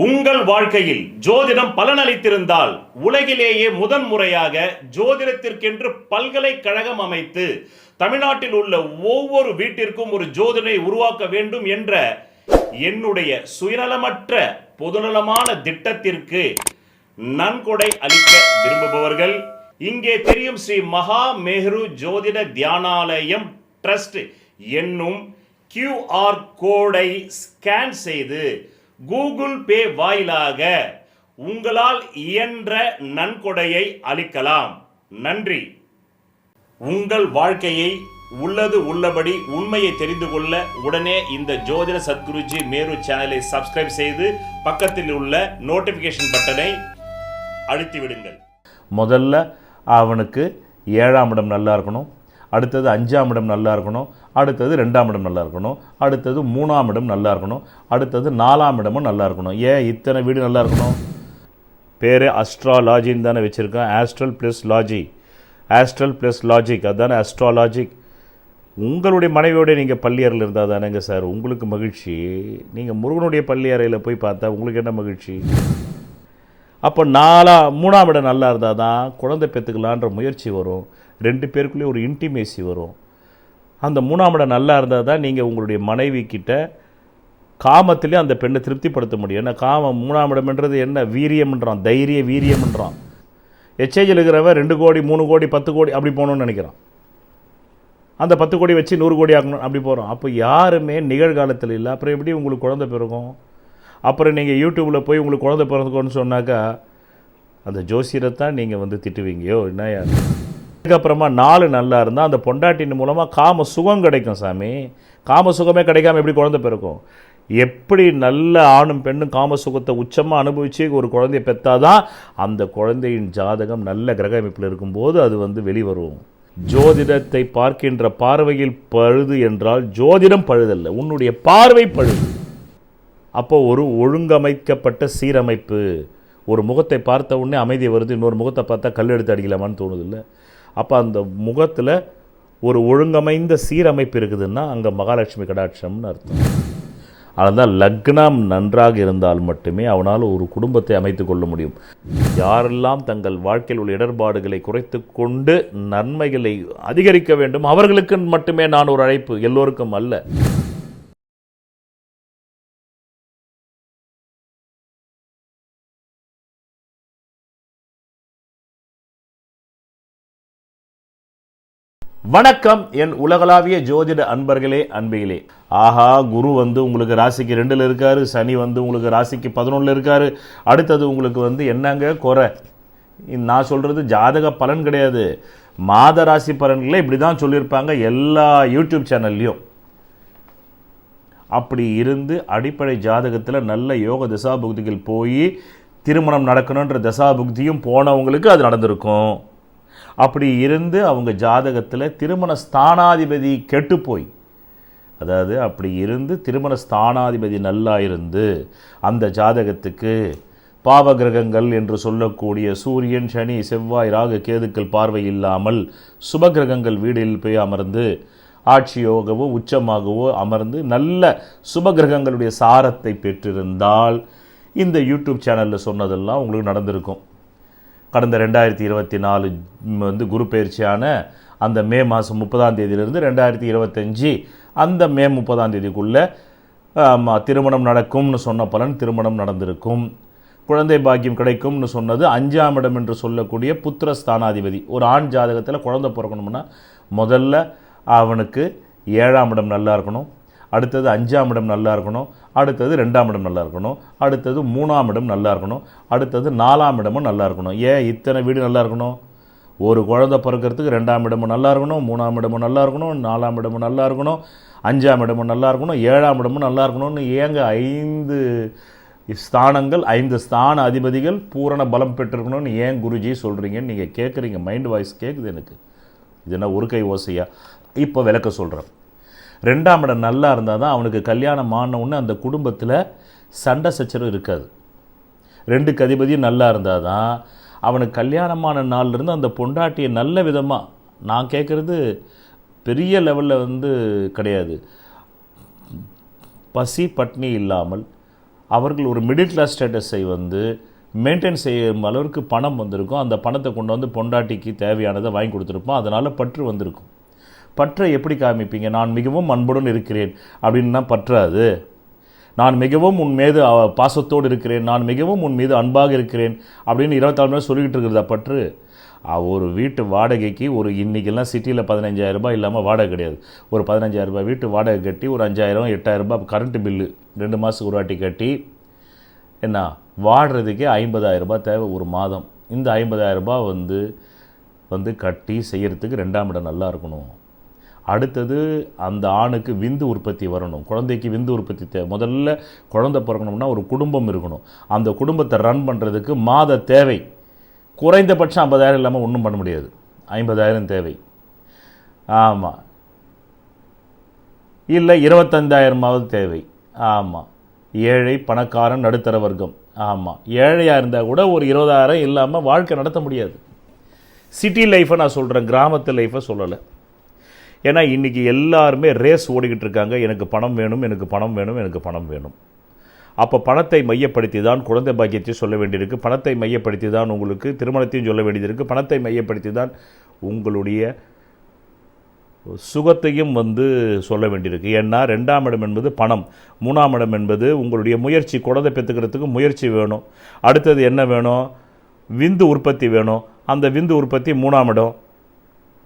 உங்கள் வாழ்க்கையில் ஜோதிடம் பலனளித்திருந்தால் உலகிலேயே முதன்முறையாக ஜோதிடத்திற்கென்று பல்கலைக்கழகம் அமைத்து தமிழ்நாட்டில் உள்ள ஒவ்வொரு வீட்டிற்கும் ஒரு ஜோதிடரை உருவாக்க வேண்டும் என்ற என்னுடைய சுயநலமற்ற பொதுநலமான திட்டத்திற்கு நன்கொடை அளிக்க விரும்புபவர்கள் இங்கே தெரியும் ஸ்ரீ மகா மேரு ஜோதிட தியானாலயம் ட்ரஸ்ட் என்னும் QR கோடை ஸ்கேன் செய்து கூகுள் பே வாயிலாக உங்களால் இயன்ற நன்கொடையை அளிக்கலாம். நன்றி. உங்கள் வாழ்க்கையை உள்ளது உள்ளபடி உண்மையை தெரிந்து கொள்ள உடனே இந்த ஜோதிட சத்குருஜி மேரு சேனலை சப்ஸ்கிரைப் செய்து பக்கத்தில் உள்ள நோட்டிஃபிகேஷன் பட்டனை அழுத்தி விடுங்கள். முதல்ல அவனுக்கு 7ஆம் இடம் நல்லா இருக்கணும், அடுத்தது 5ஆம் இடம் நல்லா இருக்கணும், அடுத்தது 2ஆம் இடம் நல்லா இருக்கணும், அடுத்தது 3ஆம் இடம் நல்லா இருக்கணும், அடுத்தது 4ஆம் இடமும் நல்லா இருக்கணும். ஏன் இத்தனை வீடு நல்லா இருக்கணும்? பேர் அஸ்ட்ராலாஜின்னு தானே வச்சுருக்கேன். Astral plus logy, astral plus logic, அதுதானே அஸ்ட்ராலாஜிக். உங்களுடைய மனைவியோட நீங்கள் பள்ளியறையில் இருந்தால் தானேங்க சார் உங்களுக்கு மகிழ்ச்சி. நீங்கள் முருகனுடைய பள்ளியறையில் போய் பார்த்தா உங்களுக்கு என்ன மகிழ்ச்சி? அப்போ 3ஆம் இடம் நல்லா இருந்தால் தான் குழந்தை பெற்றுக்கலான்ற முயற்சி வரும், 2 பேருக்குள்ளேயே ஒரு இன்டிமேசி வரும். அந்த 3ஆம் இடம் நல்லா இருந்தால் தான் நீங்கள் உங்களுடைய மனைவி கிட்ட காமத்திலே அந்த பெண்ணை திருப்திப்படுத்த முடியும். ஏன்னா காமம் 3ஆம் இடம்ன்றது என்ன? வீரியம்ன்றான், தைரிய வீரியம்ன்றான். எச்ஐஜில் இருக்கிறவன் 2 கோடி 3 கோடி 10 கோடி அப்படி போகணும்னு நினைக்கிறான். அந்த 10 கோடி வச்சு 100 கோடி ஆகணும் அப்படி போகிறோம். அப்போ யாருமே நிகழ்காலத்தில் இல்லை. அப்புறம் எப்படி உங்களுக்கு குழந்தை பிறக்கும்? அப்புறம் நீங்கள் யூடியூப்பில் போய் உங்களுக்கு குழந்தை பிறந்துக்கோன்னு சொன்னாக்கா அந்த ஜோசியரைத்தான் நீங்கள் திட்டுவீங்கயோ என்ன யார். அதுக்கப்புறமா 4 நல்லா இருந்தால் அந்த பொண்டாட்டின் மூலமாக காம சுகம் கிடைக்கும் சாமி. காம சுகமே கிடைக்காம எப்படி குழந்தை பிறக்கும்? எப்படி நல்ல ஆணும் பெண்ணும் காம சுகத்தை உச்சமாக அனுபவித்து ஒரு குழந்தைய பெற்றாதான் அந்த குழந்தையின் ஜாதகம் நல்ல கிரக அமைப்பில் இருக்கும்போது அது வெளிவரும். ஜோதிடத்தை பார்க்கின்ற பார்வையில் பழுது என்றால் ஜோதிடம் பழுதல்ல, உன்னுடைய பார்வை பழுது. அப்போ ஒரு ஒழுங்கமைக்கப்பட்ட சீரமைப்பு. ஒரு முகத்தை பார்த்த உடனே அமைதி வருது, இன்னொரு முகத்தை பார்த்தா கல் எடுத்து அடிக்கலாமான்னு தோணுதில்லை. அப்போ அந்த முகத்தில் ஒரு ஒழுங்கமைந்த சீரமைப்பு இருக்குதுன்னா அங்கே மகாலட்சுமி கடாட்சம்னு அர்த்தம். அதனால் லக்னம் நன்றாக இருந்தால் மட்டுமே அவனால் ஒரு குடும்பத்தை அமைத்து கொள்ள முடியும். யாரெல்லாம் தங்கள் வாழ்க்கையில் உள்ள இடர்பாடுகளை குறைத்து கொண்டு நன்மைகளை அதிகரிக்க வேண்டும் அவர்களுக்கு மட்டுமே நான் ஒரு அழைப்பு, எல்லோருக்கும் அல்ல. வணக்கம் என் உலகளாவிய ஜோதிட அன்பர்களே, அன்பிகளே. ஆஹா, குரு உங்களுக்கு ராசிக்கு 2ல் இருக்காரு, சனி உங்களுக்கு ராசிக்கு 11ல் இருக்காரு. அடுத்தது உங்களுக்கு என்னங்க குறை? நான் சொல்கிறது ஜாதக பலன் கிடையாது, மாத ராசி பலன்களே இப்படி தான் சொல்லியிருப்பாங்க எல்லா யூடியூப் சேனல்லையும். அப்படி இருந்து அடிப்படை ஜாதகத்தில் நல்ல யோக தசாபுக்திகள் போய் திருமணம் நடக்கணுன்ற தசாபுக்தியும் போனவங்களுக்கு அது நடந்திருக்கும். அப்படி இருந்து அவங்க ஜாதகத்தில் திருமண ஸ்தானாதிபதி கெட்டு போய், அதாவது அப்படி இருந்து திருமண ஸ்தானாதிபதி நல்லா இருந்து அந்த ஜாதகத்துக்கு பாவகிரகங்கள் என்று சொல்லக்கூடிய சூரியன், சனி, செவ்வாய், ராகு, கேதுக்கள் பார்வை இல்லாமல் சுபகிரகங்கள் வீடில் போய் அமர்ந்து ஆட்சியோகவோ உச்சமாகவோ அமர்ந்து நல்ல சுபகிரகங்களுடைய சாரத்தை பெற்றிருந்தால் இந்த யூடியூப் சேனலில் சொன்னதெல்லாம் உங்களுக்கு நடந்திருக்கும். கடந்த 2024 குரு பயிற்சியான அந்த மே மாதம் 30ஆம் தேதியிலிருந்து 2025 அந்த மே 30ஆம் தேதிக்குள்ளே திருமணம் நடக்கும்னு சொன்ன பலன் திருமணம் நடந்திருக்கும். குழந்தை பாக்கியம் கிடைக்கும்னு சொன்னது 5ஆம் இடம் என்று சொல்லக்கூடிய புத்திர ஸ்தானாதிபதி. ஒரு ஆண் ஜாதகத்தில் குழந்தை பிறக்கணும்னா முதல்ல அவனுக்கு 7ஆம் இடம் நல்லா இருக்கணும், அடுத்தது 5ஆம் இடம் நல்லா இருக்கணும், அடுத்தது 2ஆம் இடம் நல்லா இருக்கணும், அடுத்தது 3ஆம் இடம் நல்லா இருக்கணும், அடுத்தது 4ஆம் இடமும் நல்லா இருக்கணும். ஏன் இத்தனை வீடு நல்லா இருக்கணும்? ஒரு குழந்தை பிறக்கிறதுக்கு 2ஆம் இடமும் நல்லா இருக்கணும், 3ஆம் இடமும் நல்லா இருக்கணும், 4ஆம் இடமும் நல்லா இருக்கணும், 5ஆம் இடமும் நல்லா இருக்கணும், 7ஆம் இடமும் நல்லா இருக்கணும்னு ஏங்க 5 ஸ்தானங்கள் 5 ஸ்தான அதிபதிகள் பூரண பலம் பெற்றிருக்கணும்னு ஏன் குருஜி சொல்கிறீங்கன்னு நீங்கள் கேட்குறீங்க. மைண்ட் வாய்ஸ் கேட்குது எனக்கு. இது என்ன ஒரு கை ஓசையா? இப்போ விளக்க சொல்கிறேன். 2ஆம் இடம் நல்லா இருந்தால் தான் அவனுக்கு கல்யாணம் ஆன உடனே அந்த குடும்பத்தில் சண்டை சச்சரவு இருக்காது. 2க்கு அதிபதியும் நல்லா இருந்தால் தான் அவனுக்கு கல்யாணமான நாள்லேருந்து அந்த பொண்டாட்டியை நல்ல விதமாக, நான் கேட்குறது பெரிய லெவலில் கிடையாது, பசி பட்னி இல்லாமல் அவர்கள் ஒரு மிடில் கிளாஸ் ஸ்டேட்டஸை வந்து மெயின்டைன் செய்யும் அளவுக்கு பணம் வந்திருக்கும். அந்த பணத்தை கொண்டு வந்து பொண்டாட்டிக்கு தேவையானதை வாங்கி கொடுத்துருப்போம். அதனால் பற்று வந்திருக்கும். பற்றை எப்படி காமிப்பீங்க? நான் மிகவும் அன்புடன் இருக்கிறேன் அப்படின்னா பற்றாது. நான் மிகவும் உன் மீது பாசத்தோடு இருக்கிறேன், நான் மிகவும் உன் மீது அன்பாக இருக்கிறேன் அப்படின்னு 24 மணி சொல்லிக்கிட்டு இருக்கிறதா பற்று? ஒரு வீட்டு வாடகைக்கு இன்றைக்கெல்லாம் சிட்டியில் 15,000 ரூபாய் இல்லாமல் வாடகை கிடையாது. ஒரு 15,000 ரூபாய் வீட்டு வாடகை கட்டி ஒரு 5,000 8,000 ரூபாய் கரண்ட்டு பில்லு 2 மாதத்துக்கு ஒரு வாட்டி கட்டி என்ன வாடுறதுக்கே 50,000 ரூபாய் தேவை ஒரு மாதம். இந்த 50,000 ரூபாய் வந்து கட்டி செய்கிறதுக்கு 2ஆம் இடம் நல்லா இருக்கணும். அடுத்தது அந்த ஆணுக்கு விந்து உற்பத்தி வரணும். குழந்தைக்கு விந்து உற்பத்தி தேவை. முதல்ல குழந்தை பிறக்கணும்னா ஒரு குடும்பம் இருக்கணும். அந்த குடும்பத்தை ரன் பண்ணுறதுக்கு மாத தேவை குறைந்தபட்சம் 50,000 இல்லாமல் ஒன்றும் பண்ண முடியாது. 50,000 தேவை. ஆமாம், இல்லை 25,000 தேவை. ஆமாம், ஏழை பணக்காரன் நடுத்தர வர்க்கம். ஆமாம், ஏழையாக இருந்தால் கூட ஒரு 20,000 இல்லாமல் வாழ்க்கை நடத்த முடியாது. சிட்டி லைஃப்பை நான் சொல்கிறேன், கிராமத்து லைஃப்பை சொல்லலை. ஏன்னா இன்றைக்கி எல்லாருமே ரேஸ் ஓடிக்கிட்டு இருக்காங்க. எனக்கு பணம் வேணும், எனக்கு பணம் வேணும், எனக்கு பணம் வேணும். அப்போ பணத்தை மையப்படுத்தி தான் குழந்தை பாக்கியத்தையும் சொல்ல வேண்டியிருக்கு. பணத்தை மையப்படுத்தி தான் உங்களுக்கு திருமணத்தையும் சொல்ல வேண்டியது இருக்குது. பணத்தை மையப்படுத்தி தான் உங்களுடைய சுகத்தையும் சொல்ல வேண்டியிருக்கு. ஏன்னா 2ஆம் இடம் என்பது பணம், 3ஆம் இடம் என்பது உங்களுடைய முயற்சி. குழந்தை பெற்றுக்கிறதுக்கு முயற்சி வேணும். அடுத்தது என்ன வேணும்? விந்து உற்பத்தி வேணும். அந்த விந்து உற்பத்தி 3ஆம் இடம்.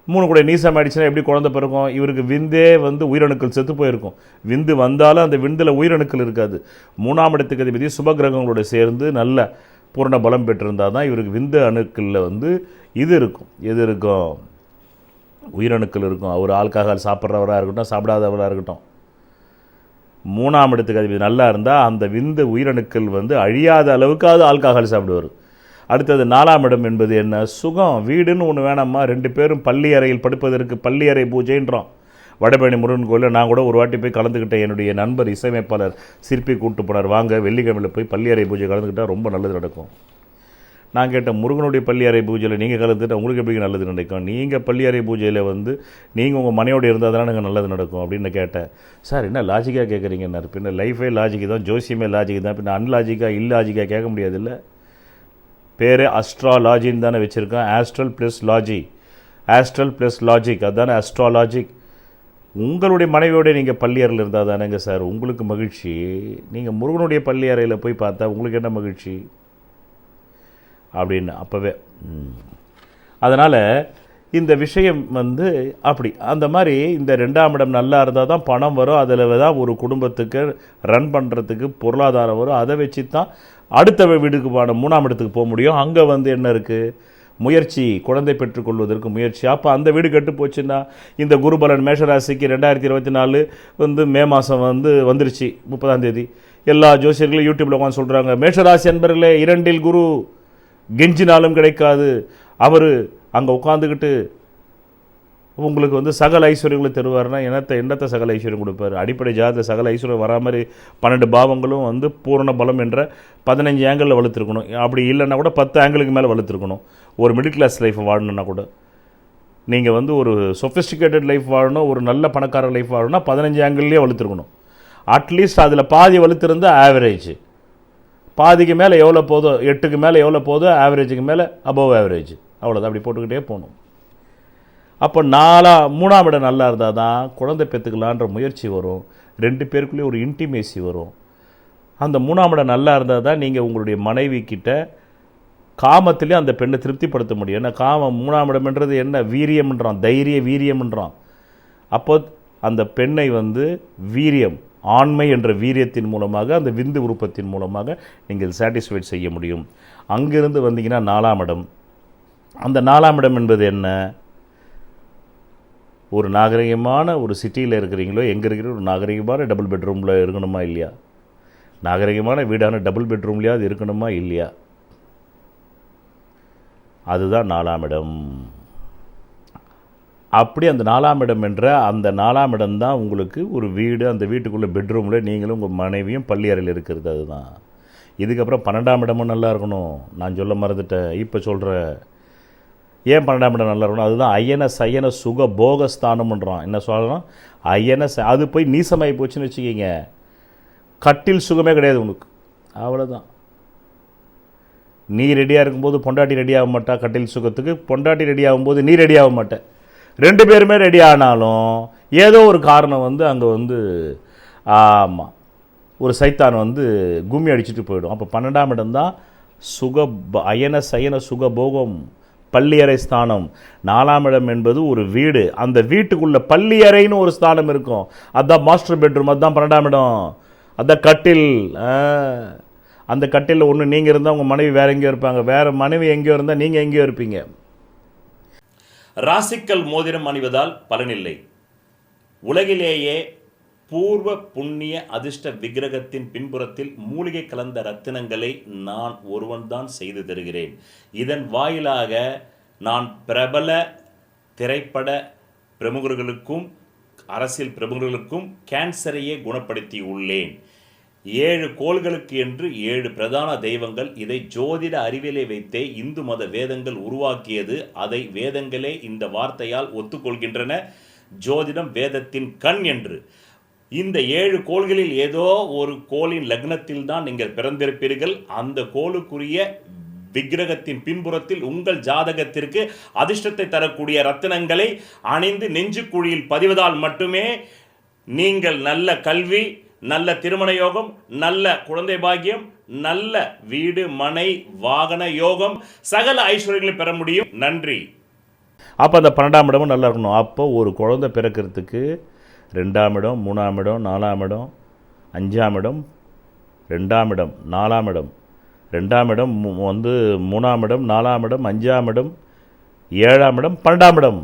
3 கூட நீசம் ஆயிடுச்சுன்னா எப்படி குழந்தை பிறக்கும்? இவருக்கு விந்தே உயிரணுக்கள் செத்து போயிருக்கும். விந்து வந்தாலும் அந்த விந்தில் உயிரணுக்கள் இருக்காது. 3ஆம் இடத்துக்கு அதிபதி சுபகிரகங்களோட சேர்ந்து நல்ல பூர்ண பலம் பெற்றிருந்தால் தான் இவருக்கு விந்து அணுக்களில் இது இருக்கும். எது இருக்கும்? உயிரணுக்கள் இருக்கும். அவர் ஆல்கஹால் சாப்பிட்றவராக இருக்கட்டும், சாப்பிடாதவராக இருக்கட்டும், 3ஆம் இடத்துக்கு அதிபதி நல்லா இருந்தால் அந்த விந்து உயிரணுக்கள் அழியாத அளவுக்கு அது ஆல்கஹால் சாப்பிடுவார். அடுத்தது 4ஆம் இடம் என்பது என்ன? சுகம். வீடுன்னு ஒன்று வேணாமா? 2 பேரும் பள்ளி அறையில் படுப்பதற்கு பள்ளி அறை பூஜைன்றோம். வடபழனி முருகன் கோயிலில் நான் கூட ஒரு வாட்டி போய் கலந்துக்கிட்டேன். என்னுடைய நண்பர் இசையமைப்பாளர் சிற்பி கூப்பிட்டு போனார், வாங்க வெள்ளிக்கிழமையில் போய் பள்ளி அறை பூஜை கலந்துக்கிட்டால் ரொம்ப நல்லது நடக்கும். நான் கேட்டேன், முருகனுடைய பள்ளி அறை பூஜையில் நீங்கள் கலந்துக்கிட்டால் உங்களுக்கு எப்படி நல்லது நடக்கும்? நீங்கள் பள்ளி அறை பூஜையில் நீங்கள் உங்கள் மனையோடு இருந்தால் தானே எனக்கு நல்லது நடக்கும் அப்படின்னு கேட்டேன். சார் என்ன லாஜிக்காக கேட்குறீங்கன்னாரு. பின்ன லைஃபே லாஜிக்கு தான், ஜோசியமே லாஜிக்கு தான், பின்ன அன்லாஜிக்காக இல்லாஜிக்காக கேட்க முடியாதுல்ல. பேரே அஸ்ட்ராலாஜின்னு தானே வச்சுருக்கேன். Astral plus logy, astral plus logic, அதுதானே அஸ்ட்ராலாஜிக். உங்களுடைய மனைவியோட நீங்கள் பள்ளி அறையில் இருந்தால் தானேங்க சார் உங்களுக்கு மகிழ்ச்சி. நீங்கள் முருகனுடைய பள்ளி அறையில் போய் பார்த்தா உங்களுக்கு என்ன மகிழ்ச்சி அப்படின்னு அப்போவே. அதனால் இந்த விஷயம் அப்படி அந்த மாதிரி இந்த 2ஆம் இடம் நல்லா இருந்தால் தான் பணம் வரும். அதில் தான் ஒரு குடும்பத்துக்கு ரன் பண்ணுறதுக்கு பொருளாதாரம் வரும். அதை வச்சு தான் அடுத்த வீட்டுக்கு 3ஆம் இடத்துக்கு போக முடியும். அங்கே என்ன இருக்குது? முயற்சி, குழந்தை பெற்றுக்கொள்வதற்கு முயற்சி. அப்போ அந்த வீடு கெட்டு போச்சுன்னா இந்த குருபலன் மேஷராசிக்கு 2024 மே மாதம் வந்துருச்சு 30ஆம் தேதி. எல்லா ஜோசியர்களும் யூடியூப்பில் உட்காந்து சொல்கிறாங்க, மேஷராசி என்பர்களே 2இல் குரு கெஞ்சினாலும் கிடைக்காது. அவர் அங்கே உட்காந்துக்கிட்டு உங்களுக்கு சகல ஐஸ்வர்யங்களும் தருவார்னா என்னத்தை சகல ஐஸ்வர்யம் கொடுப்பார்? அடிப்படை ஜாதத்தில் சகல ஐஸ்வர்யம் வரா மாதிரி 12 பாவங்களும் பூரண பலம் என்ற 15 ஆங்கிளில் வளர்த்துருக்கணும். அப்படி இல்லைன்னா கூட 10 ஆங்கிளுக்கு மேலே வளர்த்துருக்கணும். ஒரு மிடில் கிளாஸ் லைஃப் வாழணுன்னா கூட நீங்கள் ஒரு சொஃபிஸ்டிகேட்டட் லைஃப் வாழணும், ஒரு நல்ல பணக்கார லைஃப் வாழணும்னா 15 ஆங்கிள்லேயே வளர்த்துருக்கணும். அட்லீஸ்ட் அதில் பாதி வளர்த்துருந்தால் ஆவரேஜ். பாதிக்கு மேலே எவ்வளோ போதோ, 8க்கு மேலே எவ்வளோ போதோ, ஆவரேஜுக்கு மேலே அபவ் ஆவரேஜ், அவ்வளோதான். அப்படி போட்டுக்கிட்டே போகணும். அப்போ 3ஆம் இடம் நல்லா இருந்தால் தான் குழந்தை பெற்றுக்கலான்ற முயற்சி வரும். 2 பேருக்குள்ளேயே ஒரு இன்டிமேசி வரும். அந்த 3ஆம் இடம் நல்லா இருந்தால் தான் நீங்கள் உங்களுடைய மனைவி கிட்ட காமத்திலே அந்த பெண்ணை திருப்திப்படுத்த முடியும். ஏன்னா காமம் 3ஆம் இடம்ன்றது என்ன? வீரியம்ன்றான், தைரிய வீரியம்ன்றான். அப்போ அந்த பெண்ணை வீரியம், ஆண்மை என்ற வீரியத்தின் மூலமாக, அந்த விந்து உற்பத்தின் மூலமாக நீங்கள் சாட்டிஸ்ஃபைட் செய்ய முடியும். அங்கிருந்து வந்தீங்கன்னா 4ஆம் இடம். அந்த 4ஆம் இடம் என்பது என்ன? ஒரு நாகரிகமான ஒரு சிட்டியில் இருக்கிறீங்களோ, எங்கே இருக்கிற ஒரு நாகரிகமான டபுள் பெட்ரூமில் இருக்கணுமா இல்லையா? நாகரிகமான வீடான டபுள் பெட்ரூம்லையாவது இருக்கணுமா இல்லையா? அதுதான் 4ஆம் இடம். அப்படி அந்த 4ஆம் இடம் என்ற அந்த 4ஆம் இடம் தான் உங்களுக்கு ஒரு வீடு. அந்த வீட்டுக்குள்ளே பெட்ரூமில் நீங்களும் உங்கள் மனைவியும் பள்ளி அறையில் இருக்கிறது. அதுதான். இதுக்கப்புறம் 12ஆம் இடமும் நல்லா இருக்கணும். நான் சொல்ல மறந்துட்டேன், இப்போ சொல்கிறேன். ஏன் 12ஆம் இடம் நல்லா இருக்கணும்? அதுதான் அயன சயன சுக போகஸ்தானம்ன்றான். என்ன சொல்லலாம்? அயன அது போய் நீசமாகி போச்சுன்னு வச்சுக்கிங்க, கட்டில் சுகமே கிடையாது உனக்கு. அவ்வளோதான். நீ ரெடியாக இருக்கும்போது பொண்டாட்டி ரெடி ஆக மாட்டா கட்டில் சுகத்துக்கு, பொண்டாட்டி ரெடி ஆகும்போது நீ ரெடி ஆக மாட்ட. 2 பேருமே ரெடி ஆனாலும் ஏதோ ஒரு காரணம் வந்து அங்கே வந்து ஆமாம் ஒரு சைத்தான் வந்து கும்மி அடிச்சுட்டு போயிடும். அப்போ 12ஆம் இடம் தான் அயன சயன சுகபோகம் பள்ளியறை ஸ்தானம். 4ஆம் இடம் என்பது ஒரு வீடு. அந்த வீட்டுக்குள்ள பள்ளியறைன்னு ஒரு ஸ்தானம் இருக்கும். அதுதான் மாஸ்டர் பெட்ரூம். அதுதான் 12ஆம் இடம். அதுதான் கட்டில். அந்த கட்டிலில் ஒன்று நீங்கள் இருந்தால் உங்கள் மனைவி வேறு எங்கேயோ இருப்பாங்க, வேறு மனைவி எங்கேயோ இருந்தால் நீங்கள் எங்கேயோ இருப்பீங்க. ராசிக்கல் மோதிரம் அணிவதால் பலனில்லை. உலகிலேயே பூர்வ புண்ணிய அதிர்ஷ்ட விக்கிரகத்தின் பின்புறத்தில் மூலிகை கலந்த ரத்தினங்களை நான் ஒருவன்தான் செய்து தருகிறேன். இதன் வாயிலாக நான் பிரபல திரைப்பட பிரமுகர்களுக்கும் அரசியல் பிரமுகர்களுக்கும் கேன்சரையே குணப்படுத்தி உள்ளேன். 7 கோள்களுக்கு என்று 7 பிரதான தெய்வங்கள். இதை ஜோதிட அறிவியலை வைத்தே இந்து மத வேதங்கள் உருவாக்கியது. அதை வேதங்களே இந்த வார்த்தையால் ஒத்துக்கொள்கின்றன. ஜோதிடம் வேதத்தின் கண் என்று. இந்த 7 கோள்களில் ஏதோ ஒரு கோளின் லக்னத்தில் தான் நீங்கள் பிறந்திருப்பீர்கள். அந்த கோளுக்குரிய விக்கிரகத்தின் பின்புறத்தில் உங்கள் ஜாதகத்திற்கு அதிர்ஷ்டத்தை தரக்கூடிய ரத்தினங்களை அணிந்து நெஞ்சுக்குழியில் பதிவதால் மட்டுமே நீங்கள் நல்ல கல்வி, நல்ல திருமண யோகம், நல்ல குழந்தை பாக்கியம், நல்ல வீடு மனை வாகன யோகம், சகல ஐஸ்வர்யங்களை பெற முடியும். நன்றி. அப்போ அந்த 12ஆம் இடமும் நல்லா இருக்கணும். அப்போ ஒரு குழந்தை பிறக்கிறதுக்கு 2ஆம் இடம், 3ஆம் இடம், 4ஆம் இடம், 5ஆம் இடம், 2ஆம் இடம், 4ஆம் இடம், 2ஆம் இடம் வந்து 3ஆம் இடம், 4ஆம் இடம், 5ஆம் இடம், 7ஆம் இடம், 12ஆம் இடம்.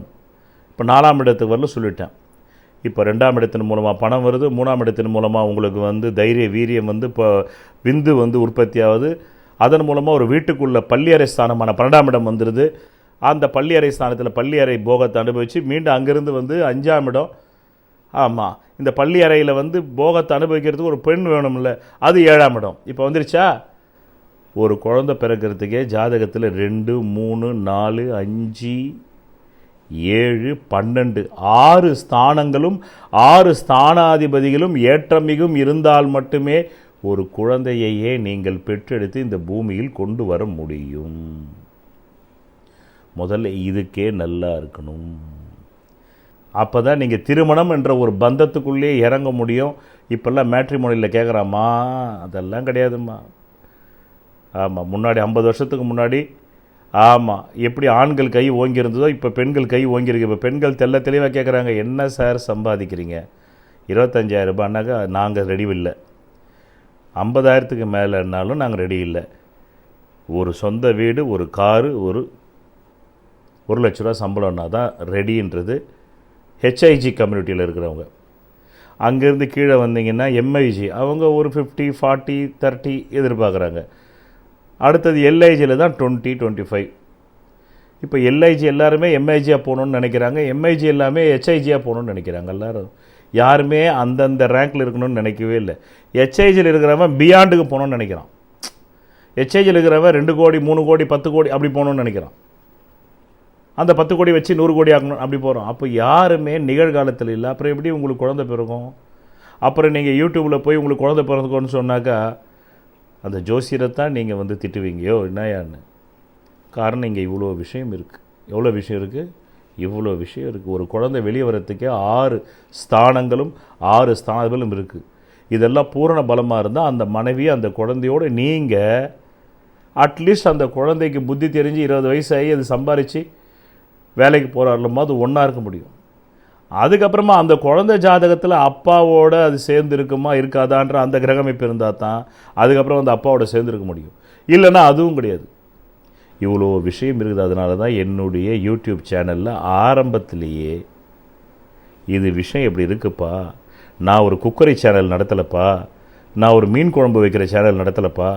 இப்போ 4ஆம் இடத்துக்கு வரல சொல்லிட்டேன். இப்போ 2ஆம் இடத்தின் மூலமாக பணம் வருது. 3ஆம் இடத்தின் மூலமாக உங்களுக்கு வந்து தைரிய வீரியம் வந்து இப்போ விந்து வந்து உற்பத்தி ஆகுது. அதன் மூலமாக ஒரு வீட்டுக்குள்ள பள்ளியறை ஸ்தானமான 12ஆம் இடம் வந்துடுது. அந்த பள்ளியறை ஸ்தானத்தில் பள்ளியறை போகத்தை அனுபவித்து மீண்டும் அங்கேருந்து வந்து 5ஆம் இடம். ஆமாம், இந்த பள்ளி அறையில் வந்து போகத்தை அனுபவிக்கிறதுக்கு ஒரு பெண் வேணும்ல, அது 7ஆம் இடம். இப்போ வந்துருச்சா? ஒரு குழந்தை பிறக்கிறதுக்கே ஜாதகத்தில் 2, 3, 4, 5, 7, 12 6 ஸ்தானங்களும் 6 ஸ்தானாதிபதிகளும் ஏற்றமிகும் இருந்தால் மட்டுமே ஒரு குழந்தையையே நீங்கள் பெற்றெடுத்து இந்த பூமியில் கொண்டு வர முடியும். முதல்ல இதுக்கே நல்லா இருக்கணும். அப்போ தான் நீங்கள் திருமணம் என்ற ஒரு பந்தத்துக்குள்ளே இறங்க முடியும். இப்போல்லாம் மேட்ரிமோனியில் கேட்குறாம்மா, அதெல்லாம் கிடையாதும்மா. ஆமாம், முன்னாடி 50 வருஷத்துக்கு முன்னாடி ஆமாம் எப்படி ஆண்கள் கை ஓங்கியிருந்ததோ இப்போ பெண்கள் கை ஓங்கியிருக்கு. இப்போ பெண்கள் தெளிவாக கேட்குறாங்க, என்ன சார் சம்பாதிக்கிறீங்க? 25,000 ரூபாய்னாக்கா நாங்கள் ரெடி இல்லை. 50,000க்கு மேலேனாலும் நாங்கள் ரெடி இல்லை. ஒரு சொந்த வீடு, ஒரு காரு, ஒரு 1 லட்ச ரூபா சம்பளம்னா தான் ரெடின்றது. ஹெச்ஐஜி கம்யூனிட்டியில் இருக்கிறவங்க. அங்கேருந்து கீழே வந்தீங்கன்னா எம்ஐஜி, அவங்க ஒரு 50, 40, 30 எதிர்பார்க்குறாங்க. அடுத்தது எல்ஐஜியில் தான் 20, 25. இப்போ எல்ஐஜி எல்லாருமே எம்ஐஜியாக போகணுன்னு நினைக்கிறாங்க. எம்ஐஜி எல்லாமே ஹெச்ஐஜியாக போகணுன்னு நினைக்கிறாங்க. எல்லோரும் யாருமே அந்தந்த ரேங்க்கில் இருக்கணும்னு நினைக்கவே இல்லை. ஹெச்ஐஜியில் இருக்கிறவன் பியாண்டுக்கு போகணுன்னு நினைக்கிறான். ஹெச்ஐஜியில் இருக்கிறவன் 2 கோடி, 3 கோடி, 10 கோடி அப்படி போகணுன்னு நினைக்கிறான். அந்த 10 கோடி வச்சு 100 கோடி ஆகணும் அப்படி போகிறோம். அப்போ யாருமே நிகழ்காலத்தில் இல்லை. அப்புறம் எப்படி உங்களுக்கு குழந்தை பிறக்கும்? அப்புறம் நீங்கள் யூடியூப்பில் போய் உங்களுக்கு குழந்தை பிறந்துக்கோன்னு சொன்னாக்கா அந்த ஜோசியரைத்தான் நீங்கள் வந்து திட்டுவீங்கயோ என்னையான்னு. காரணம் இங்கே இவ்வளோ விஷயம் இருக்குது. எவ்வளோ விஷயம் இருக்குது? இவ்வளோ விஷயம் இருக்குது. ஒரு குழந்தை வெளியே வரத்துக்கே 6 ஸ்தானங்களும் 6 ஸ்தானங்களும் இருக்குது. இதெல்லாம் பூரண பலமாக இருந்தால் அந்த மனைவி அந்த குழந்தையோடு நீங்கள் அட்லீஸ்ட் அந்த குழந்தைக்கு புத்தி தெரிஞ்சு 20 வயசாகி அது சம்பாரித்து வேலைக்கு போகிறாருலமோ அது ஒன்றா இருக்க முடியும். அதுக்கப்புறமா அந்த குழந்தை ஜாதகத்தில் அப்பாவோட அது சேர்ந்து இருக்குமா இருக்காதான்ற அந்த கிரகமைப்பு இருந்தால் தான் அதுக்கப்புறம் அந்த அப்பாவோட சேர்ந்து இருக்க முடியும். இல்லைன்னா அதுவும் கிடையாது. இவ்வளோ விஷயம் இருக்குது. அதனால தான் என்னுடைய யூடியூப் சேனலில் ஆரம்பத்திலேயே இது விஷயம் எப்படி இருக்குப்பா, நான் ஒரு குக்கரி சேனல் நடத்தலைப்பா, நான் ஒரு மீன் குழம்பு வைக்கிற சேனல் நடத்தலைப்பா,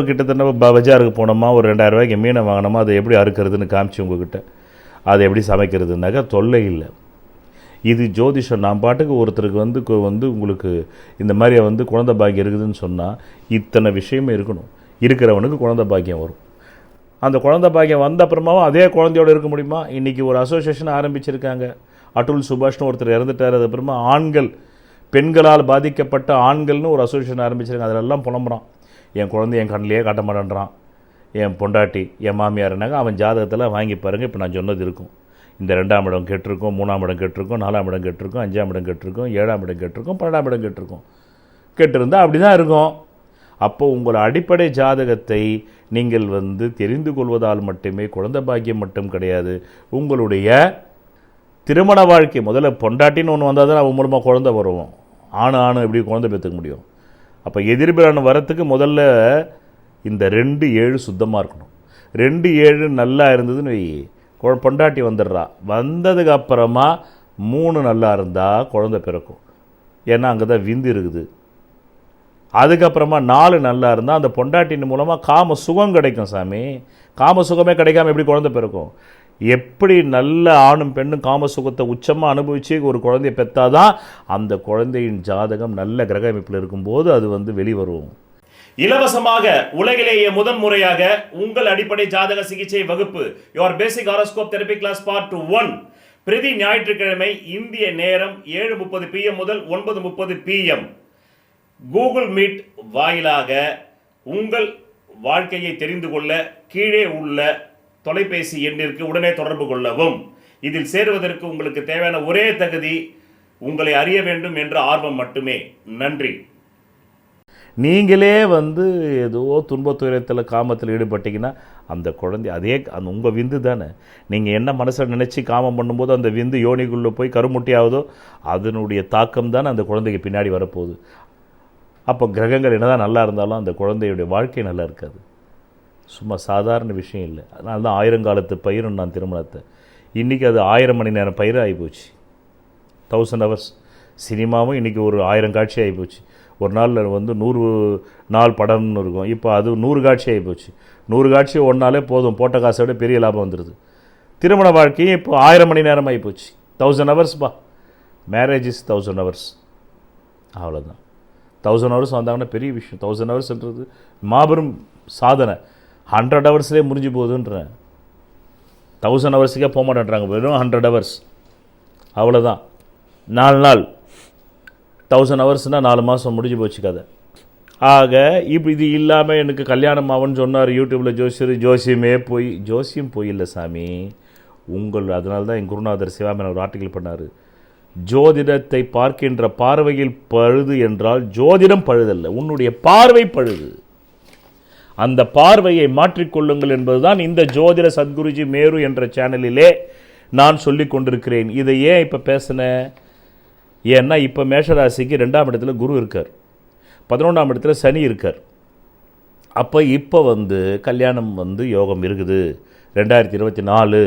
கிட்டத்தட்ட பஜாருக்கு போனோமா ஒரு 2000 ரூபாய்க்கு மீனை வாங்கினோமா அதை எப்படி அறுக்கிறதுன்னு காமிச்சு உங்ககிட்ட அதை எப்படி சமைக்கிறதுனாக்கா தொல்லை இல்லை. இது ஜோதிஷம். நான் பாட்டுக்கு ஒருத்தருக்கு வந்து உங்களுக்கு இந்த மாதிரி வந்து குழந்தை பாக்கியம் இருக்குதுன்னு சொன்னால் இத்தனை விஷயமே இருக்கணும். இருக்கிறவனுக்கு குழந்தை பாக்கியம் வரும். அந்த குழந்தை பாக்கியம் வந்த அப்புறமாவும் அதே குழந்தையோடு இருக்க முடியுமா? இன்றைக்கி ஒரு அசோசியேஷன் ஆரம்பிச்சிருக்காங்க. அட்டுல் சுபாஷ்னு ஒருத்தர் இறந்துட்டார். அதுக்கப்புறமா ஆண்கள் பெண்களால் பாதிக்கப்பட்ட ஆண்கள்னு ஒரு அசோசியேஷன் ஆரம்பிச்சிருக்காங்க. அதிலெல்லாம் புலம்புறான். என் குழந்தை என் கண்ணிலேயே காட்ட மாட்டேன்றான், என் பொண்டாட்டி என் மாமியார்னாங்க, அவன் ஜாதகத்தில் வாங்கி பாருங்கள். இப்போ நான் சொன்னது இருக்கும். இந்த 2ஆம் இடம் கெட்டிருக்கும், 3ஆம் இடம் கெட்டிருக்கும், 4ஆம் இடம் கெட்டிருக்கும், 5ஆம் இடம் கெட்டிருக்கும், 7ஆம் இடம் கெட்டிருக்கும், 12ஆம் இடம் கெட்டிருக்கும். கெட்டிருந்தால் அப்படி தான் இருக்கும். அப்போ உங்கள் அடிப்படை ஜாதகத்தை நீங்கள் தெரிந்து கொள்வதால் மட்டுமே குழந்தை பாக்கியம் மட்டும் கிடையாது, உங்களுடைய திருமண வாழ்க்கை முதல்ல பொண்டாட்டின்னு ஒன்று வந்தால் தான் அவன் மூலமாக குழந்தை வருவோம். ஆணு எப்படி குழந்தை பெற்றுக்க முடியும்? அப்போ எதிர்பிரான வரத்துக்கு முதல்ல இந்த 2-7 சுத்தமாக இருக்கணும். 2-7 நல்லா இருந்ததுன்னு வை, பொண்டாட்டி வந்துடுறா. வந்ததுக்கு அப்புறமா 3 நல்லா இருந்தால் குழந்தை பிறக்கும். ஏன்னா அங்கே தான் விந்து இருக்குது. அதுக்கப்புறமா 4 நல்லா இருந்தால் அந்த பொண்டாட்டின் மூலமாக காம சுகம் கிடைக்கும். சாமி, காம சுகமே கிடைக்காம எப்படி குழந்தை பிறக்கும்? எப்படி நல்ல ஆணும் பெண்ணும் காம சுகத்தை உச்சமாக அனுபவித்து ஒரு குழந்தைய பெற்றாதான் அந்த குழந்தையின் ஜாதகம் நல்ல கிரக அமைப்பில் இருக்கும்போது அது வெளிவரும். இலவசமாக உலகிலேயே முதன் முறையாக உங்கள் அடிப்படை ஜாதக சிகிச்சை வகுப்பு your basic horoscope therapy class part 1 பிரதி ஞாயிற்றுக்கிழமை இந்திய நேரம் 7:30 PM முதல் 9:30 PM கூகுள் மீட் வாயிலாக உங்கள் வாழ்க்கையை தெரிந்து கொள்ள கீழே உள்ள தொலைபேசி எண்ணிற்கு உடனே தொடர்பு கொள்ளவும். இதில் சேருவதற்கு உங்களுக்கு தேவையான ஒரே தகுதி உங்களை அறிய வேண்டும் என்ற ஆர்வம் மட்டுமே. நன்றி. நீங்களே ஏதோ துன்பத்துயரத்தில் காமத்தில் ஈடுபட்டீங்கன்னா அந்த குழந்தை அதே அந்த உங்கள் விந்து தானே. நீங்கள் என்ன மனசில் நினச்சி காமம் பண்ணும்போது அந்த விந்து யோனிக்குள்ளே போய் கருமுட்டியாவதோ அதனுடைய தாக்கம் தானே அந்த குழந்தைக்கு பின்னாடி வரப்போகுது. அப்போ கிரகங்கள் என்ன தான் நல்லா இருந்தாலும் அந்த குழந்தையுடைய வாழ்க்கை நல்லா இருக்காது. சும்மா சாதாரண விஷயம் இல்லை. அதனால தான் 1000 காலத்து பயிரும் நான் திருமணத்தை. இன்றைக்கி அது 1000 மணி நேரம் பயிர் ஆகிப்போச்சு. 1000 hours. சினிமாவும் இன்றைக்கி ஒரு 1000 காட்சி ஆகிப்போச்சு. ஒரு நாளில் 100 நாள் படம்னு இருக்கும். இப்போ அது 100 காட்சி ஆகிப்போச்சு. 100 காட்சி ஒன்றாலே போதும், போட்ட காசை விட பெரிய லாபம் வந்துடுது. திருமண வாழ்க்கையும் இப்போ 1000 மணி நேரம் ஆகிப்போச்சு. 1000 hours. Marriage is 1000 hours. அவ்வளோதான். 1000 hours வந்தாங்கன்னா பெரிய விஷயம். 1000 hoursன்றது மாபெரும் சாதனை. 100 hoursலேயே முடிஞ்சு போகுதுன்றேன். 1000 hoursக்கே போக மாட்டேன்றாங்க, வெறும் 100 hours. அவ்வளோதான். 4 நாள் 1000 hoursனால் 4 மாதம் முடிஞ்சு போச்சு கதை. ஆக இப்போ இது இல்லாமல் எனக்கு கல்யாணம் ஆகும்னு சொன்னார் யூடியூப்பில் ஜோசியம் போய் இல்லை சாமி அதனால தான் என் குருநாதர் சிவாமன் ஒரு ஆர்டிக்கல் பண்ணார். ஜோதிடத்தை பார்க்கின்ற பார்வையில் பழுது என்றால் ஜோதிடம் பழுதல்ல, உன்னுடைய பார்வை பழுது. அந்த பார்வையை மாற்றிக்கொள்ளுங்கள் என்பதுதான் இந்த ஜோதிட சத்குருஜி மேரு என்ற சேனலிலே நான் சொல்லி கொண்டிருக்கிறேன். இதை ஏன் இப்போ பேசினேன்? ஏன்னா இப்போ மேஷராசிக்கு 2ஆம் இடத்துல குரு இருக்கார், 11ஆம் இடத்துல சனி இருக்கார். அப்போ இப்போ கல்யாணம் யோகம் இருக்குது. 2024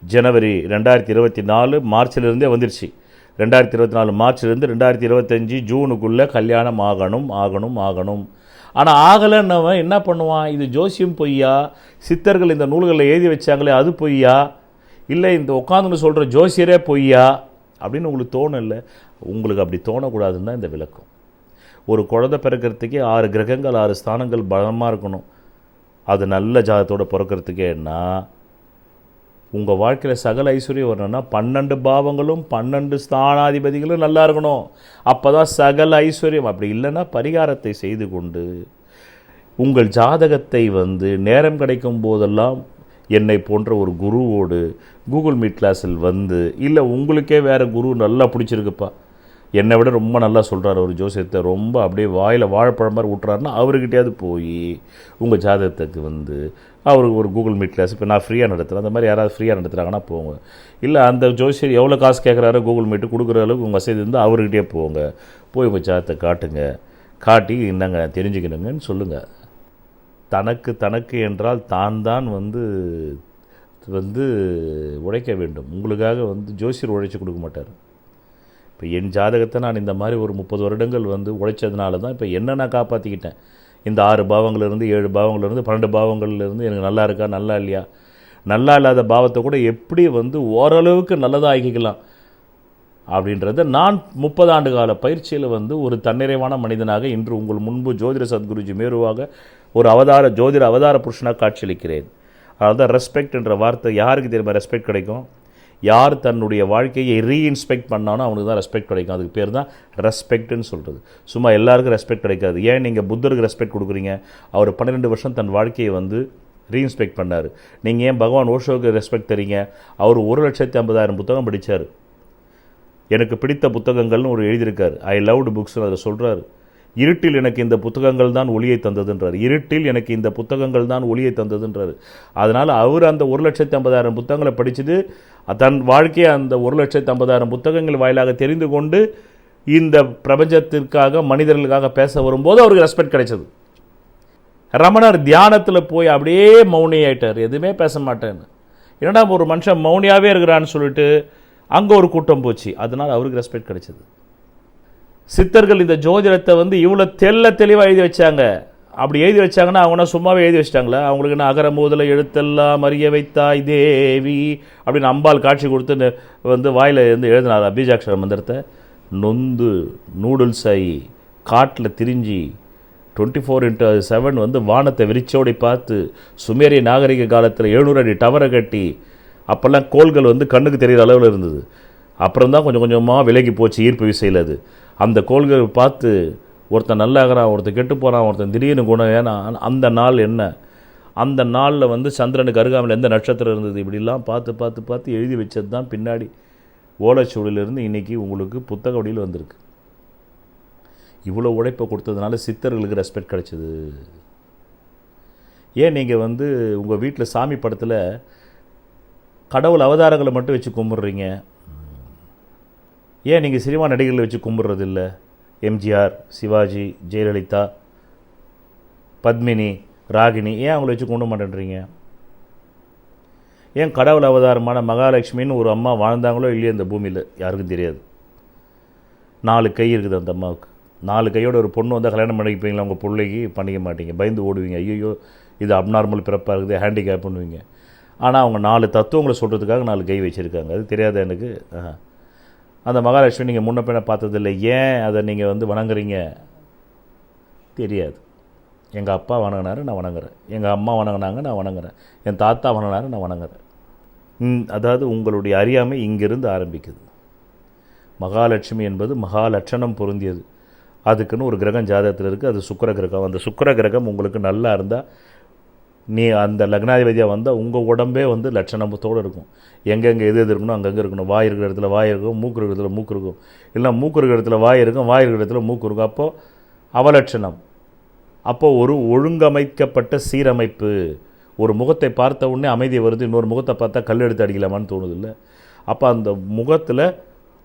ஜனவரி 2024 மார்ச்சிலிருந்தே வந்துருச்சு. 2024 மார்ச்சிலிருந்து 2025 ஜூனுக்குள்ளே கல்யாணம் ஆகணும். ஆனால் ஆகலைன்னவன் என்ன பண்ணுவான்? இது ஜோசியம் பொய்யா, சித்தர்கள் இந்த நூல்களில் எழுதி வச்சாங்களே அது பொய்யா, இல்லை இந்த உட்காந்துன்னு சொல்கிற ஜோசியரே பொய்யா அப்படின்னு உங்களுக்கு தோணும். இல்லை, உங்களுக்கு அப்படி தோணக்கூடாதுன்னு தான் இந்த விளக்கம். ஒரு குழந்தை பிறக்கிறதுக்கே 6 கிரகங்கள் 6 ஸ்தானங்கள் பலமாக இருக்கணும். அது நல்ல ஜாதத்தோடு பிறக்கிறதுக்கேன்னா உங்கள் வாழ்க்கையில் சகல ஐஸ்வர்யம் வரணும்னா 12 பாவங்களும் 12 ஸ்தானாதிபதிகளும் நல்லா இருக்கணும். அப்போ தான் சகல ஐஸ்வர்யம். அப்படி இல்லைன்னா பரிகாரத்தை செய்து கொண்டு உங்கள் ஜாதகத்தை நேரம் கிடைக்கும் போதெல்லாம் என்னை போன்ற ஒரு குருவோடு கூகுள் மீட் கிளாஸில் இல்லை உங்களுக்கே வேறு குரு நல்லா பிடிச்சிருக்குப்பா, என்னை விட ரொம்ப நல்லா சொல்கிறார் ஒரு ஜோசியத்தை, ரொம்ப அப்படியே வாயில் வாழைப்பழம் மாதிரி விட்டுறாருன்னா அவர்கிட்டயாவது போய் உங்கள் ஜாதகத்துக்கு அவருக்கு ஒரு கூகுள் மீட் கிளாஸ் இப்போ நான் ஃப்ரீயாக நடத்துகிறேன். அந்த மாதிரி யாராவது ஃப்ரீயாக நடத்துகிறாங்கன்னா போங்க. இல்லை அந்த ஜோசியர் எவ்வளோ காசு கேட்குறாரோ கூகுள் மீட்டு கொடுக்குற அளவுக்கு உங்கள் வசதி இருந்தால் அவர்கிட்டயே போங்க. போய் உங்கள் ஜாதகத்தை காட்டி என்னங்க தெரிஞ்சுக்கணுங்கன்னு சொல்லுங்கள். தனக்கு என்றால் தான் உழைக்க வேண்டும். உங்களுக்காக ஜோசியர் உழைச்சி கொடுக்க மாட்டார். இப்போ என் ஜாதகத்தை நான் இந்த மாதிரி ஒரு 30 வருடங்கள் உழைச்சதுனால தான் இப்போ என்ன நான் காப்பாற்றிக்கிட்டேன். இந்த 6 பாவங்கள்லேருந்து 7 பாவங்கள்லேருந்து 12 பாவங்கள்லேருந்து எனக்கு நல்லா இருக்கா நல்லா இல்லையா, நல்லா இல்லாத பாவத்தை கூட எப்படி ஓரளவுக்கு நல்லதாக ஆக்கிக்கலாம் அப்படின்றத நான் 30 ஆண்டு கால பயிற்சியில் ஒரு தன்னிறைவான மனிதனாக இன்று உங்கள் முன்பு ஜோதிட சத்குருஜி மேருவாக ஒரு ஜோதிட அவதார புருஷனாக காட்சியளிக்கிறேன். அதாவது ரெஸ்பெக்ட் என்ற வார்த்தை யாருக்கு தெரியுமா ரெஸ்பெக்ட் கிடைக்கும்? யார் தன்னுடைய வாழ்க்கையை ரீஇன்ஸ்பெக்ட் பண்ணானோ அவனுக்கு தான் ரெஸ்பெக்ட் கிடைக்கும். அதுக்கு பேர் தான் ரெஸ்பெக்ட்னு சொல்கிறது. சும்மா எல்லாருக்கும் ரெஸ்பெக்ட் கிடைக்காது. ஏன் நீங்கள் புத்தருக்கு ரெஸ்பெக்ட் கொடுக்குறீங்க? அவர் 12 வருஷம் தன் வாழ்க்கையை வந்து ரீஇன்ஸ்பெக்ட் பண்ணார். நீங்கள் ஏன் பகவான் ஓஷோவுக்கு ரெஸ்பெக்ட் தரீங்க? அவர் 1,50,000 புத்தகம் படித்தார். எனக்கு பிடித்த புத்தகங்கள்னு ஒரு எழுதியிருக்கார். ஐ லவ்டு புக்ஸ்னு அதில் சொல்கிறார். இருட்டில் எனக்கு இந்த புத்தகங்கள் தான் ஒளியை தந்ததுன்றார். இருட்டில் எனக்கு இந்த புத்தகங்கள் தான் ஒளியை தந்ததுன்றார். அதனால் அவர் அந்த 1,50,000 புத்தகங்களை படிச்சுட்டு தன் வாழ்க்கையை அந்த 1,50,000 புத்தகங்கள் வாயிலாக தெரிந்து கொண்டு இந்த பிரபஞ்சத்திற்காக மனிதர்களுக்காக பேச வரும்போது அவருக்கு ரெஸ்பெக்ட் கிடைச்சது. ரமணர் தியானத்தில் போய் அப்படியே மௌனி ஆயிட்டார், எதுவுமே பேச மாட்டேன்னு. என்னடா ஒரு மனுஷன் மௌனியாகவே இருக்கிறான்னு சொல்லிட்டு அங்கே ஒரு கூட்டம் போச்சு. அதனால் அவருக்கு ரெஸ்பெக்ட் கிடைச்சது. சித்தர்கள் இந்த ஜோதிடத்தை வந்து இவ்வளோ தெளிவாக எழுதி வச்சாங்க. அப்படி எழுதி வச்சாங்கன்னா அவங்கன்னா சும்மாவே எழுதி வச்சிட்டாங்களா? அவங்களுக்கு என்ன அகர முதல எழுத்தெல்லாம் அறிய வைத்தாய் தேவி அப்படின்னு அம்பாள் காட்சி கொடுத்து வந்து வாயில் இருந்து எழுதினார் பீஜாட்சர மந்திரத்தை. நொந்து நூடுல்ஸ் ஆகி காட்டில் திரிஞ்சி 24x7 வந்து வானத்தை விரிச்சோடி பார்த்து சுமேரிய நாகரிக காலத்தில் 700 அடி டவரை கட்டி அப்போல்லாம் கோள்கள் வந்து கண்ணுக்கு தெரிகிற அளவில் இருந்தது. அப்புறம் தான் கொஞ்சம் கொஞ்சமாக விலகி போச்சு ஈர்ப்பு விசையில். அது அந்த கோள்கள் பார்த்து ஒருத்தன் நல்லாகிறான், ஒருத்தன் கெட்டு போகிறான், ஒருத்தன் திடீர்னு குணம். ஏன்னா அந்த நாள் என்ன, அந்த நாளில் வந்து சந்திரனுக்கு அருகாமல் எந்த நட்சத்திரம் இருந்தது, இப்படிலாம் பார்த்து பார்த்து பார்த்து எழுதி வச்சது தான் பின்னாடி ஓலைச்சுவடியிலிருந்து இன்றைக்கி உங்களுக்கு புத்தக வடியில் வந்திருக்கு. இவ்வளோ உழைப்பை கொடுத்ததுனால சித்தர்களுக்கு ரெஸ்பெக்ட் கிடைச்சிது. ஏன் நீங்கள் வந்து உங்கள் வீட்டில் சாமி படத்தில் கடவுள் அவதாரங்களை மட்டும் வச்சு கும்பிட்றீங்க? ஏன் நீங்கள் சினிமா நடிகர்களை வச்சு கும்பிட்றதில்ல? எம்ஜிஆர், சிவாஜி, ஜெயலலிதா, பத்மினி, ராகினி, ஏன் அவங்கள வச்சு கும்பிட மாட்டேன்றீங்க? ஏன் கடவுள் அவதாரமான மகாலட்சுமின்னு ஒரு அம்மா வாழ்ந்தாங்களோ இல்லையோ இந்த பூமியில் யாருக்கும் தெரியாது. 4 கை இருக்குது அந்த அம்மாவுக்கு. 4 கையோட ஒரு பொண்ணு வந்தால் கல்யாணம் பண்ணிப்பீங்களா? உங்கள் பிள்ளைக்கு பண்ணிக்க மாட்டீங்க, பயந்து ஓடுவீங்க. ஐயோ இது அப்நார்மல் பிறப்பாக இருக்குது, ஹேண்டிகேப் பண்ணுவீங்க. ஆனால் அவங்க 4 தத்துவங்களை சொல்கிறதுக்காக 4 கை வச்சுருக்காங்க. அது தெரியாத எனக்கு. அந்த மகாலட்சுமி நீங்கள் முன்ன பின்ன பார்த்ததில்லை. ஏன் அதை நீங்கள் வந்து வணங்குறீங்க? தெரியாது. எங்கள் அப்பா வணங்கினாரு, நான் வணங்குறேன். எங்கள் அம்மா வணங்கினாங்க, நான் வணங்குறேன். என் தாத்தா வணங்கினாரு, நான் வணங்குறேன். அதாவது உங்களுடைய அறியாமை இங்கிருந்து ஆரம்பிக்குது. மகாலட்சுமி என்பது மகாலட்சணம் பொருந்தியது. அதுக்குன்னு ஒரு கிரகம் ஜாதகத்தில் இருக்குது, அது சுக்கிர கிரகம். அந்த சுக்கிர கிரகம் உங்களுக்கு நல்லா இருந்தால், நீ அந்த லக்னாதிபதியாக வந்தால் உங்கள் உடம்பே வந்து லட்சணத்தோடு இருக்கும். எங்கெங்கே எது இருக்கணும் அங்கங்கே இருக்கணும். வாய் இருக்கிற இடத்துல வாய் இருக்கும், மூக்கு இருக்கிற இடத்துல மூக்கு இருக்கும். இல்லை மூக்கு இருக்கிற இடத்துல வாய் இருக்கும், வாய் இருக்கிற இடத்துல மூக்கு இருக்கும். அப்போது அவலட்சணம். அப்போது ஒரு ஒழுங்கமைக்கப்பட்ட சீரமைப்பு. ஒரு முகத்தை பார்த்த உடனே அமைதி வருது, இன்னொரு முகத்தை பார்த்தா கல் எடுத்து அடிக்கலாமான்னு தோணுது இல்லை? அப்போ அந்த முகத்தில்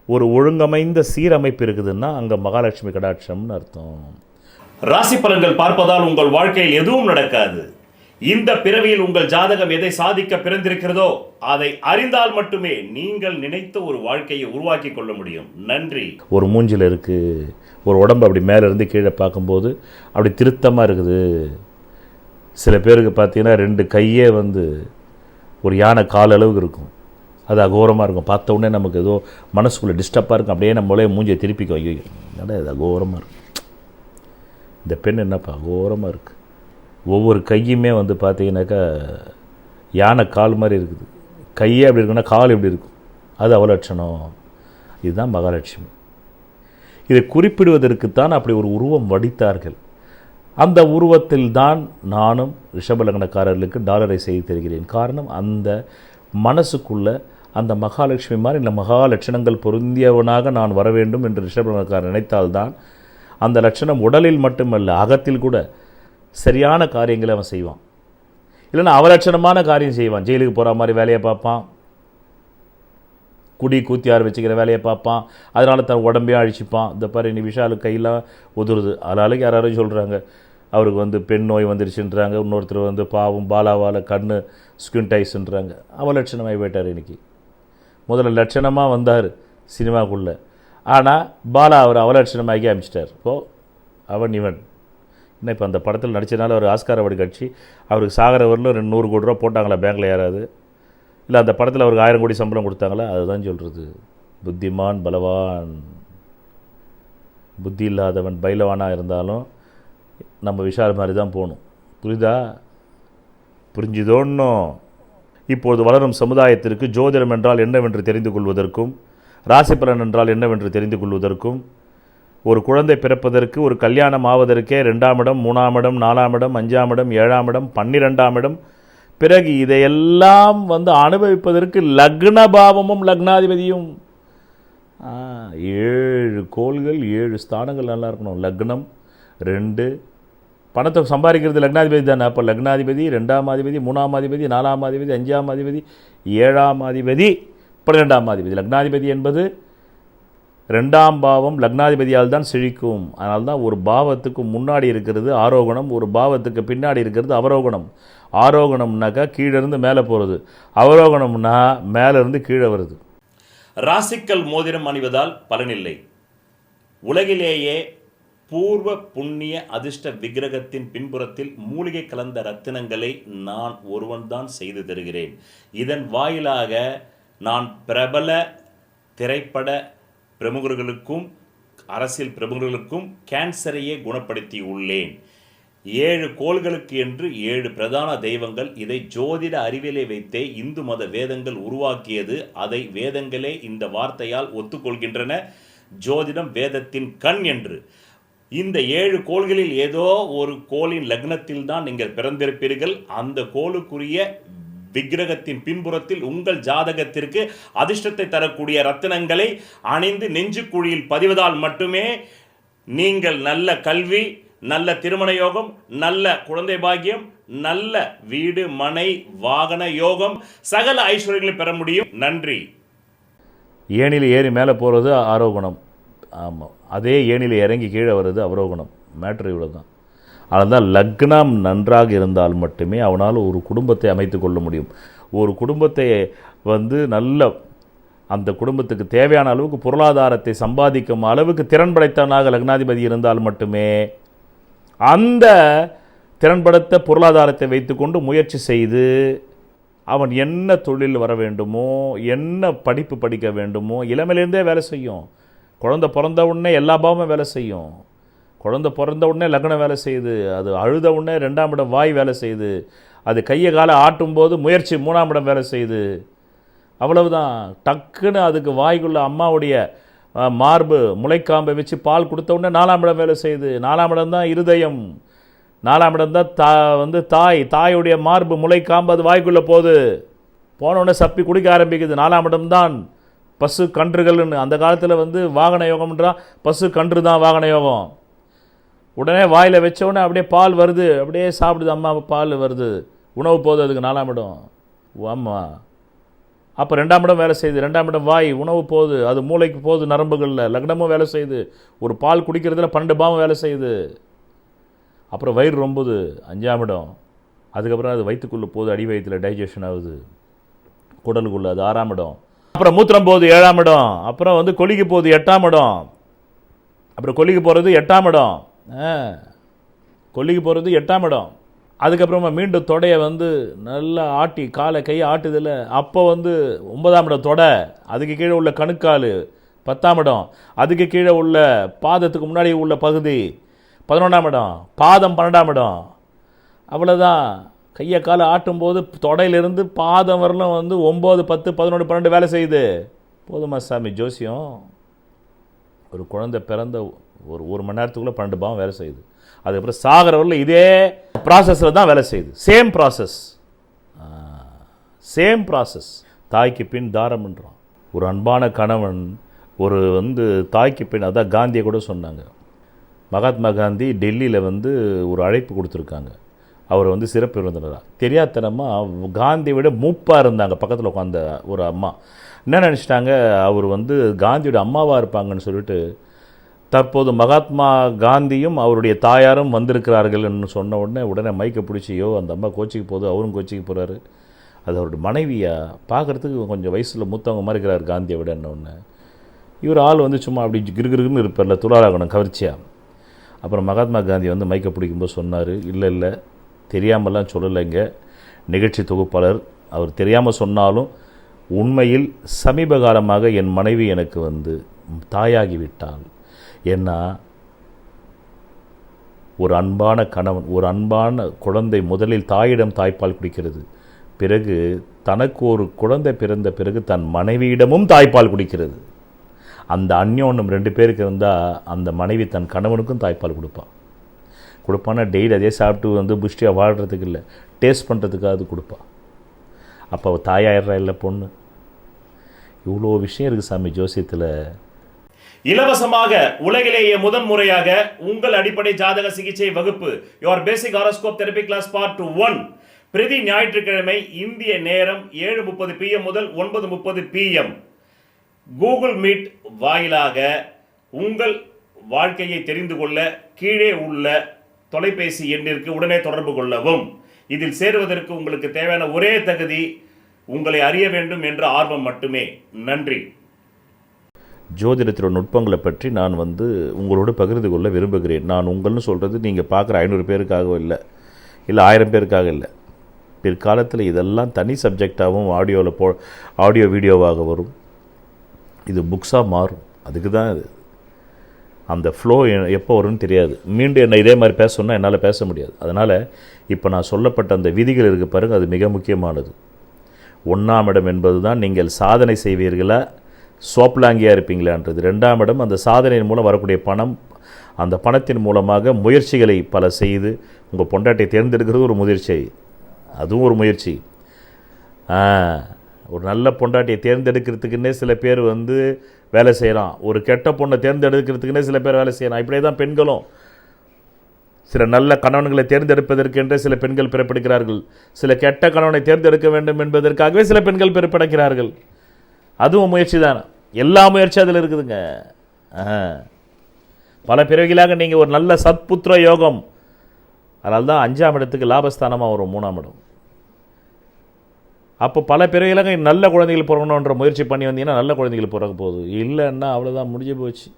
ஒரு ஒழுங்கமைந்த சீரமைப்பு இருக்குதுன்னா அங்கே மகாலட்சுமி கடாட்சம்னு அர்த்தம். ராசி பலன்கள் பார்ப்பதால் உங்கள் வாழ்க்கையில் எதுவும் நடக்காது. இந்த பிறவியில் உங்கள் ஜாதகம் எதை சாதிக்க பிறந்திருக்கிறதோ அதை அறிந்தால் மட்டுமே நீங்கள் நினைத்த ஒரு வாழ்க்கையை உருவாக்கி கொள்ள முடியும். நன்றி. ஒரு மூஞ்சில் இருக்குது, ஒரு உடம்பு அப்படி மேலே இருந்து கீழே பார்க்கும்போது அப்படி திருத்தமாக இருக்குது. சில பேருக்கு பார்த்தீங்கன்னா 2 கையே வந்து ஒரு யானை கால் அளவுக்கு இருக்கும். அது அகோரமாக இருக்கும். பார்த்த உடனே நமக்கு ஏதோ மனசுக்குள்ளே டிஸ்டர்பாக இருக்கும். அப்படியே நம்மளே மூஞ்சியை திருப்பிக்கும். ஐயோ என்னடா இது அகோரமாக இருக்குது, இந்த பெண் என்னப்பா அகோரமாக இருக்குது. ஒவ்வொரு கையுமே வந்து பார்த்தீங்கன்னாக்கா யானை கால் மாதிரி இருக்குது. கையே அப்படி இருக்குன்னா கால் எப்படி இருக்கும்? அது அவலட்சணம். இதுதான் மகாலட்சுமி. இதை குறிப்பிடுவதற்குத்தான் அப்படி ஒரு உருவம் வடித்தார்கள். அந்த உருவத்தில் தான் நானும் ரிஷபலக்னக்காரர்களுக்கு டாலரை செய்து தருகிறேன். காரணம், அந்த மனசுக்குள்ளே அந்த மகாலட்சுமி மாதிரி இந்த மகாலட்சணங்கள் பொருந்தியவனாக நான் வர வேண்டும் என்று ரிஷபலக்னக்காரர் நினைத்தால்தான் அந்த லட்சணம் உடலில் மட்டுமல்ல அகத்தில் கூட சரியான காரியங்களை அவன் செய்வான். இல்லைன்னா அவலட்சணமான காரியம் செய்வான். ஜெயிலுக்கு போகிற மாதிரி வேலையை பார்ப்பான், குடி கூத்தியார் வச்சுக்கிற வேலையை பார்ப்பான், அதனால் தன் உடம்பையும் அழிச்சிப்பான். இந்த பாரு நீ விஷாலுக்கு கையெல்லாம் உதுருது. அதனால யாரும் சொல்கிறாங்க அவருக்கு வந்து பெண் நோய் வந்துருச்சுன்றாங்க. இன்னொருத்தர் வந்து பாவம் பாலாவால் கண்ணு ஸ்கின்டைஸ்ன்றாங்க. அவலட்சணமாகி போயிட்டார். இன்றைக்கி முதல்ல லட்சணமாக வந்தார் சினிமாக்குள்ளே, ஆனால் பாலா அவர் அவலட்சணமாகி அமைச்சிட்டார். இப்போது அவன் இவன் என்ன இப்போ அந்த படத்தில் நடித்தனால அவர் ஆஸ்கார் அவார்டு கட்சி அவருக்கு சாகரவரில் 100 கோடி ரூபா போட்டாங்களா பேங்க்கில் யாராவது? இல்லை அந்த படத்தில் அவருக்கு 1000 கோடி சம்பளம் கொடுத்தாங்களா? அதுதான் சொல்கிறது. புத்திமான் பலவான், புத்தி இல்லாதவன் பைலவானாக இருந்தாலும் நம்ம விஷால் மாதிரி தான் போகணும். புரியுதா? புரிஞ்சுதோன்னும். இப்போது வளரும் சமுதாயத்திற்கு ஜோதிடம் என்றால் என்னவென்று தெரிந்து கொள்வதற்கும், ராசி பலன் என்றால் என்னவென்று தெரிந்து கொள்வதற்கும், ஒரு குழந்தை பிறப்பதற்கு, ஒரு கல்யாணம் ஆவதற்கே 2ஆம் இடம், 3ஆம் இடம், 4ஆம் இடம், 5ஆம் இடம், 7ஆம் இடம், 12ஆம் இடம், பிறகு இதையெல்லாம் அனுபவிப்பதற்கு லக்ன பாவமும் லக்னாதிபதியும் 7 கோள்கள் 7 ஸ்தானங்கள் நல்லா இருக்கணும். லக்னம் 2, பணத்தை சம்பாதிக்கிறது லக்னாதிபதி தானே. அப்போ லக்னாதிபதி, 2ஆம் அதிபதி, 3ஆம் அதிபதி, 4ஆம் அதிபதி, 5ஆம் அதிபதி, 7ஆம் அதிபதி, 12ஆம் அதிபதி. லக்னாதிபதி என்பது 2ஆம் பாவம் லக்னாதிபதியால் தான் செழிக்கும். அதனால தான் ஒரு பாவத்துக்கு முன்னாடி இருக்கிறது ஆரோகணம், ஒரு பாவத்துக்கு பின்னாடி இருக்கிறது அவரோகணம். ஆரோகணம்னாக்கா கீழேருந்து மேலே போகிறது, அவரோகணம்னா மேலேருந்து கீழே வருது. ராசிக்கல் மோதிரம் அணிவதால் பலனில்லை. உலகிலேயே பூர்வ புண்ணிய அதிர்ஷ்ட விக்கிரகத்தின் பின்புறத்தில் மூலிகை கலந்த ரத்தினங்களை நான் ஒருவன்தான் செய்து தருகிறேன். இதன் வாயிலாக நான் பிரபல திரைப்பட பிரமுகர்களுக்கும் அரசியல் பிரமுகர்களுக்கும் கேன்சரையே குணப்படுத்தி உள்ளேன். 7 கோள்களுக்கு என்று 7 பிரதான தெய்வங்கள். இதை ஜோதிட அறிவியலை வைத்தே இந்து மத வேதங்கள் உருவாக்கியது. அதை வேதங்களே இந்த வார்த்தையால் ஒத்துக்கொள்கின்றன. ஜோதிடம் வேதத்தின் கண் என்று. இந்த 7 கோள்களில் ஏதோ ஒரு கோளின் லக்னத்தில் தான் நீங்கள் பிறந்திருப்பீர்கள். அந்த கோளுக்குரிய விக்கிரகத்தின் பின்புறத்தில் உங்கள் ஜாதகத்திற்கு அதிர்ஷ்டத்தை தரக்கூடிய ரத்தினங்களை அணிந்து நெஞ்சுக்குழியில் பதிவதால் மட்டுமே நீங்கள் நல்ல கல்வி, நல்ல திருமண யோகம், நல்ல குழந்தை பாக்கியம், நல்ல வீடு மனை வாகன யோகம், சகல ஐஸ்வர்யங்களை பெற முடியும். நன்றி. ஏணியில் ஏறி மேலே போகிறது ஆரோகணம். ஆமாம், அதே ஏணியில் இறங்கி கீழே வருது அவரோகணம். மேட்ரு இவ்வளோ தான். அதனால் லக்னம் நன்றாக இருந்தால் மட்டுமே அவனால் ஒரு குடும்பத்தை அமைத்து கொள்ள முடியும். ஒரு குடும்பத்தை நல்ல அந்த குடும்பத்துக்கு தேவையான அளவுக்கு பொருளாதாரத்தை சம்பாதிக்கும் அளவுக்கு திறன் படைத்தவனாக லக்னாதிபதி இருந்தால் மட்டுமே அந்த திறன்படுத்த பொருளாதாரத்தை வைத்துக்கொண்டு முயற்சி செய்து அவன் என்ன தொழில் வர வேண்டுமோ, என்ன படிப்பு படிக்க வேண்டுமோ இளமையிலேருந்தே வேலை செய்யும். குழந்தை பிறந்த உடனே எல்லா பாவமும் வேலை செய்யும். குழந்தை பிறந்த உடனே லக்னம் வேலை செய்யுது. அது அழுத உடனே 2ஆம் இடம் வாய் வேலை செய்யுது. அது கையை காலை ஆட்டும்போது முயற்சி 3ஆம் இடம் வேலை செய்யுது. அவ்வளவுதான். டக்குன்னு அதுக்கு வாய்க்குள்ள அம்மாவுடைய மார்பு முளைக்காம்பை வச்சு பால் கொடுத்த உடனே 4ஆம் இடம் வேலை செய்யுது. 4ஆம் இடம் தான் இருதயம். 4ஆம் இடம் தான் தாயுடைய மார்பு முளைக்காம்பு அது வாய்க்குள்ளே போகுது. போன உடனே சப்பி குடிக்க ஆரம்பிக்குது. 4ஆம் இடம் தான் பசு கன்றுகள்னு. அந்த காலத்தில் வாகன யோகம்ன்றா பசு கன்று தான் வாகன யோகம். உடனே வாயில் வச்ச உடனே அப்படியே பால் வருது, அப்படியே சாப்பிடுது. அம்மா பால் வருது, உணவு போகுது. அதுக்கு 4ஆம் இடம். ஆமாம். அப்போ 2ஆம் இடம் வேலை செய்யுது. 2ஆம் இடம் வாய், உணவு போகுது, அது மூளைக்கு போகுது, நரம்புகளில். லக்னமும் வேலை செய்யுது. ஒரு பால் குடிக்கிறதுல 12 பாவம் வேலை செய்யுது. அப்புறம் வயிறு ரொம்புது, 5ஆம் இடம். அதுக்கப்புறம் அது வயிற்றுக்குள்ளே போகுது, அடி வயிற்றில் டைஜஷன் ஆகுது, குடலுக்குள்ளே, அது 6ஆம் இடம். அப்புறம் மூத்திரம் போகுது, 7ஆம் இடம். அப்புறம் கொல்லிக்கு போகுது, 8ஆம் இடம். அப்புறம் கொல்லிக்கு போகிறது 8ஆம் இடம். கொல்லிக்கு போகிறது 8ஆம் இடம். அதுக்கப்புறமா மீண்டும் தொடையை நல்லா ஆட்டி காலை கையை ஆட்டுதில்ல, அப்போ 9ஆம் இடம் தொடை. அதுக்கு கீழே உள்ள கணுக்கால் 10ஆம் இடம். அதுக்கு கீழே உள்ள பாதத்துக்கு முன்னாடி உள்ள பகுதி 11ஆம் இடம். பாதம் 12ஆம் இடம். அவ்வளோதான். கையை காலை ஆட்டும்போது தொடையிலிருந்து பாதம் வரலும் 9, 10, 11, 12 வேலை செய்யுது. போதுமா சாமி ஜோசியம்? ஒரு குழந்தை பிறந்த ஒரு மணி நேரத்துக்குள்ளே 12 பாவம் வேலை செய்யுது. அதுக்கப்புறம் சாகரவரில் இதே ப்ராசஸில் தான் வேலை செய்யுது. Same process. தாய்க்கு பின் தாரம்ன்றான். ஒரு அன்பான கணவன் ஒரு தாய்க்கு பின், அதான் காந்தியை கூட சொன்னாங்க. மகாத்மா காந்தி டெல்லியில் ஒரு அழைப்பு கொடுத்துருக்காங்க. அவர் சிறப்பு விருந்தினராக. தெரியாதனமாக காந்தியை விட மூப்பாக இருந்தாங்க. பக்கத்தில் உட்காந்த ஒரு அம்மா என்ன நினச்சிட்டாங்க, அவர் காந்தியோட அம்மாவாக இருப்பாங்கன்னு சொல்லிட்டு தற்போது மகாத்மா காந்தியும் அவருடைய தாயாரும் வந்திருக்கிறார்கள்னு சொன்ன உடனே மைக்கை பிடிச்சியோ அந்த அம்மா கோச்சிக்கு போகுது, அவரும் கோச்சிக்கு போகிறாரு. அது அவருடைய மனைவியாக பார்க்குறதுக்கு கொஞ்சம் வயசில் மூத்தவங்க மாதிரி இருக்கிறார் காந்தியை விட. ஒன்று இவர் ஆள் சும்மா அப்படி கிருகிருன்னு இருப்பார்ல, துளாராகணும் கவர்ச்சியாக. அப்புறம் மகாத்மா காந்தி மைக்கை பிடிக்கும்போது சொன்னார், இல்லை தெரியாமலாம் சொல்லலைங்க, நிகழ்ச்சி தொகுப்பாளர். அவர் தெரியாமல் சொன்னாலும் உண்மையில் சமீப காலமாக என் மனைவி எனக்கு தாயாகிவிட்டாள். ஏன்னா ஒரு அன்பான கணவன், ஒரு அன்பான குழந்தை முதலில் தாயிடம் தாய்ப்பால் குடிக்கிறது, பிறகு தனக்கு ஒரு குழந்தை பிறந்த பிறகு தன் மனைவியிடமும் தாய்ப்பால் குடிக்கிறது. அந்த அந்யோன்யம் 2 பேருக்கு இருந்தால் அந்த மனைவி தன் கணவனுக்கும் தாய்ப்பால் கொடுப்பான்னா டெய்லி அதே சாப்பிட்டு புஷ்டியாக வாழ்கிறதுக்கு இல்லை, டேஸ்ட் பண்ணுறதுக்காவது கொடுப்பாள். அப்போ அவள் தாயாயிடுறா இல்லை பொண்ணு. இவ்வளோ விஷயம் இருக்குது சாமி ஜோசியத்தில். இலவசமாக உலகிலேயே முதன் முறையாக உங்கள் அடிப்படை ஜாதக சிகிச்சை வகுப்பு your basic horoscope therapy class part 1 பிரதி ஞாயிற்றுக்கிழமை இந்திய நேரம் 7:30 PM முதல் 9:30 PM கூகுள் மீட் வாயிலாக உங்கள் வாழ்க்கையை தெரிந்து கொள்ள கீழே உள்ள தொலைபேசி எண்ணிற்கு உடனே தொடர்பு கொள்ளவும். இதில் சேருவதற்கு உங்களுக்கு தேவையான ஒரே தகுதி உங்களை அறிய வேண்டும் என்ற ஆர்வம் மட்டுமே. நன்றி. ஜோதிடத்தின் நுட்பங்களை பற்றி நான் உங்களோடு பகிர்ந்து கொள்ள விரும்புகிறேன். நான் உங்கள்னு சொல்கிறது நீங்கள் பார்க்குற 500 பேருக்காக இல்லை 1000 பேருக்காக இல்லை. பிற்காலத்தில் இதெல்லாம் தனி சப்ஜெக்டாகவும் ஆடியோ வீடியோவாக வரும். இது புக்ஸாக மாறும். அதுக்கு தான் இது. அந்த ஃப்ளோ எப்போ வரும்னு தெரியாது. மீண்டும் என்ன இதே மாதிரி பேச சொன்னால் என்னால் பேச முடியாது. அதனால் இப்போ நான் சொல்லப்பட்ட அந்த விதிகள் இருக்குது பாருங்கள், அது மிக முக்கியமானது. 1ஆம் இடம் என்பது தான் நீங்கள் சாதனை செய்வீர்களா சோப்லாங்கியாக இருப்பீங்களான்றது. 2ஆம் இடம் அந்த சாதனையின் மூலம் வரக்கூடிய பணம். அந்த பணத்தின் மூலமாக முயற்சிகளை பல செய்து உங்கள் பொண்டாட்டியை தேர்ந்தெடுக்கிறது ஒரு முயற்சி, அதுவும் ஒரு முயற்சி. ஒரு நல்ல பொண்டாட்டியை தேர்ந்தெடுக்கிறதுக்குன்னே சில பேர் வேலை செய்கிறான். ஒரு கெட்ட பொண்ணை தேர்ந்தெடுக்கிறதுக்குன்னே சில பேர் வேலை செய்யலாம். இப்படியே தான் பெண்களும் சில நல்ல கணவன்களை தேர்ந்தெடுப்பதற்கென்றே சில பெண்கள் பிறப்பெடுக்கிறார்கள். சில கெட்ட கணவனை தேர்ந்தெடுக்க வேண்டும் என்பதற்காகவே சில பெண்கள் பிறப்பெடுக்கிறார்கள். அதுவும் முயற்சி தான். எல்லா முயற்சியும் அதில் இருக்குதுங்க. பல பிறவிகளாக நீங்கள் ஒரு நல்ல சத்புத்திர யோகம். அதனால தான் 5ஆம் இடத்துக்கு லாபஸ்தானமாக வரும் 3ஆம் இடம். அப்போ பல பிறவிகளாக நல்ல குழந்தைகள் பிறக்கணுன்ற முயற்சி பண்ணி வந்தீங்கன்னா நல்ல குழந்தைகள் பிறக்க போகுது. இல்லைன்னா அவ்வளோதான், முடிஞ்சு போச்சு.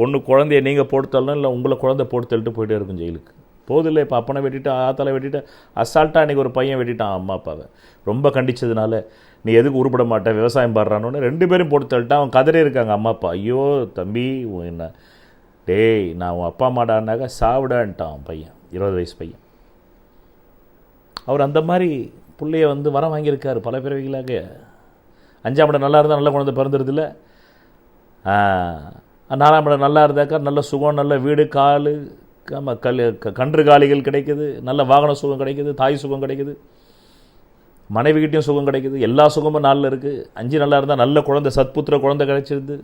ஒன்று குழந்தைய நீங்கள் போட்டுத்தரணும், இல்லை உங்களை குழந்தை போட்டு தள்ளிட்டு போயிட்டே இருக்கும் ஜெயிலுக்கு. போதில்லை. இப்போ அப்பனை வெட்டிட்டு ஆத்தாலை வெட்டிட்டு அசால்ட்டாக அன்றைக்கி ஒரு பையன் வெட்டிட்டான் அம்மா அப்பாவை. ரொம்ப கண்டிச்சதுனால நீ எதுக்கு உருப்பட மாட்டேன் விவசாயம் பாடுறான்னு 2 பேரும் போட்டு தள்ளிட்டான். அவன் கதறி இருக்காங்க அம்மா அப்பா. ஐயோ தம்பி என்ன டேய் நான் உன் அப்பா அம்மாடான்னாக்கா சாவிடான்ட்டான் பையன், 20 வயசு பையன். அவர் அந்த மாதிரி பிள்ளைய வரம் வாங்கியிருக்காரு பல பிறவிகளாக. 5ஆம் இடம் நல்லா இருந்தால் நல்ல குழந்தை பிறந்துருதில்ல. 4ஆம் இடம் நல்லா இருந்தாக்கா நல்ல சுகம், நல்ல வீடு, கன்று காலிகள் கிடைக்குது, நல்ல வாகன சுகம் கிடைக்குது, தாய் சுகம் கிடைக்குது, மனைவிகிட்டையும் சுகம் கிடைக்குது. எல்லா சுகமும் 4 இருக்குது. 5 நல்லா இருந்தால் நல்ல குழந்தை, சத்புத்திர குழந்தை கிடைச்சிருது.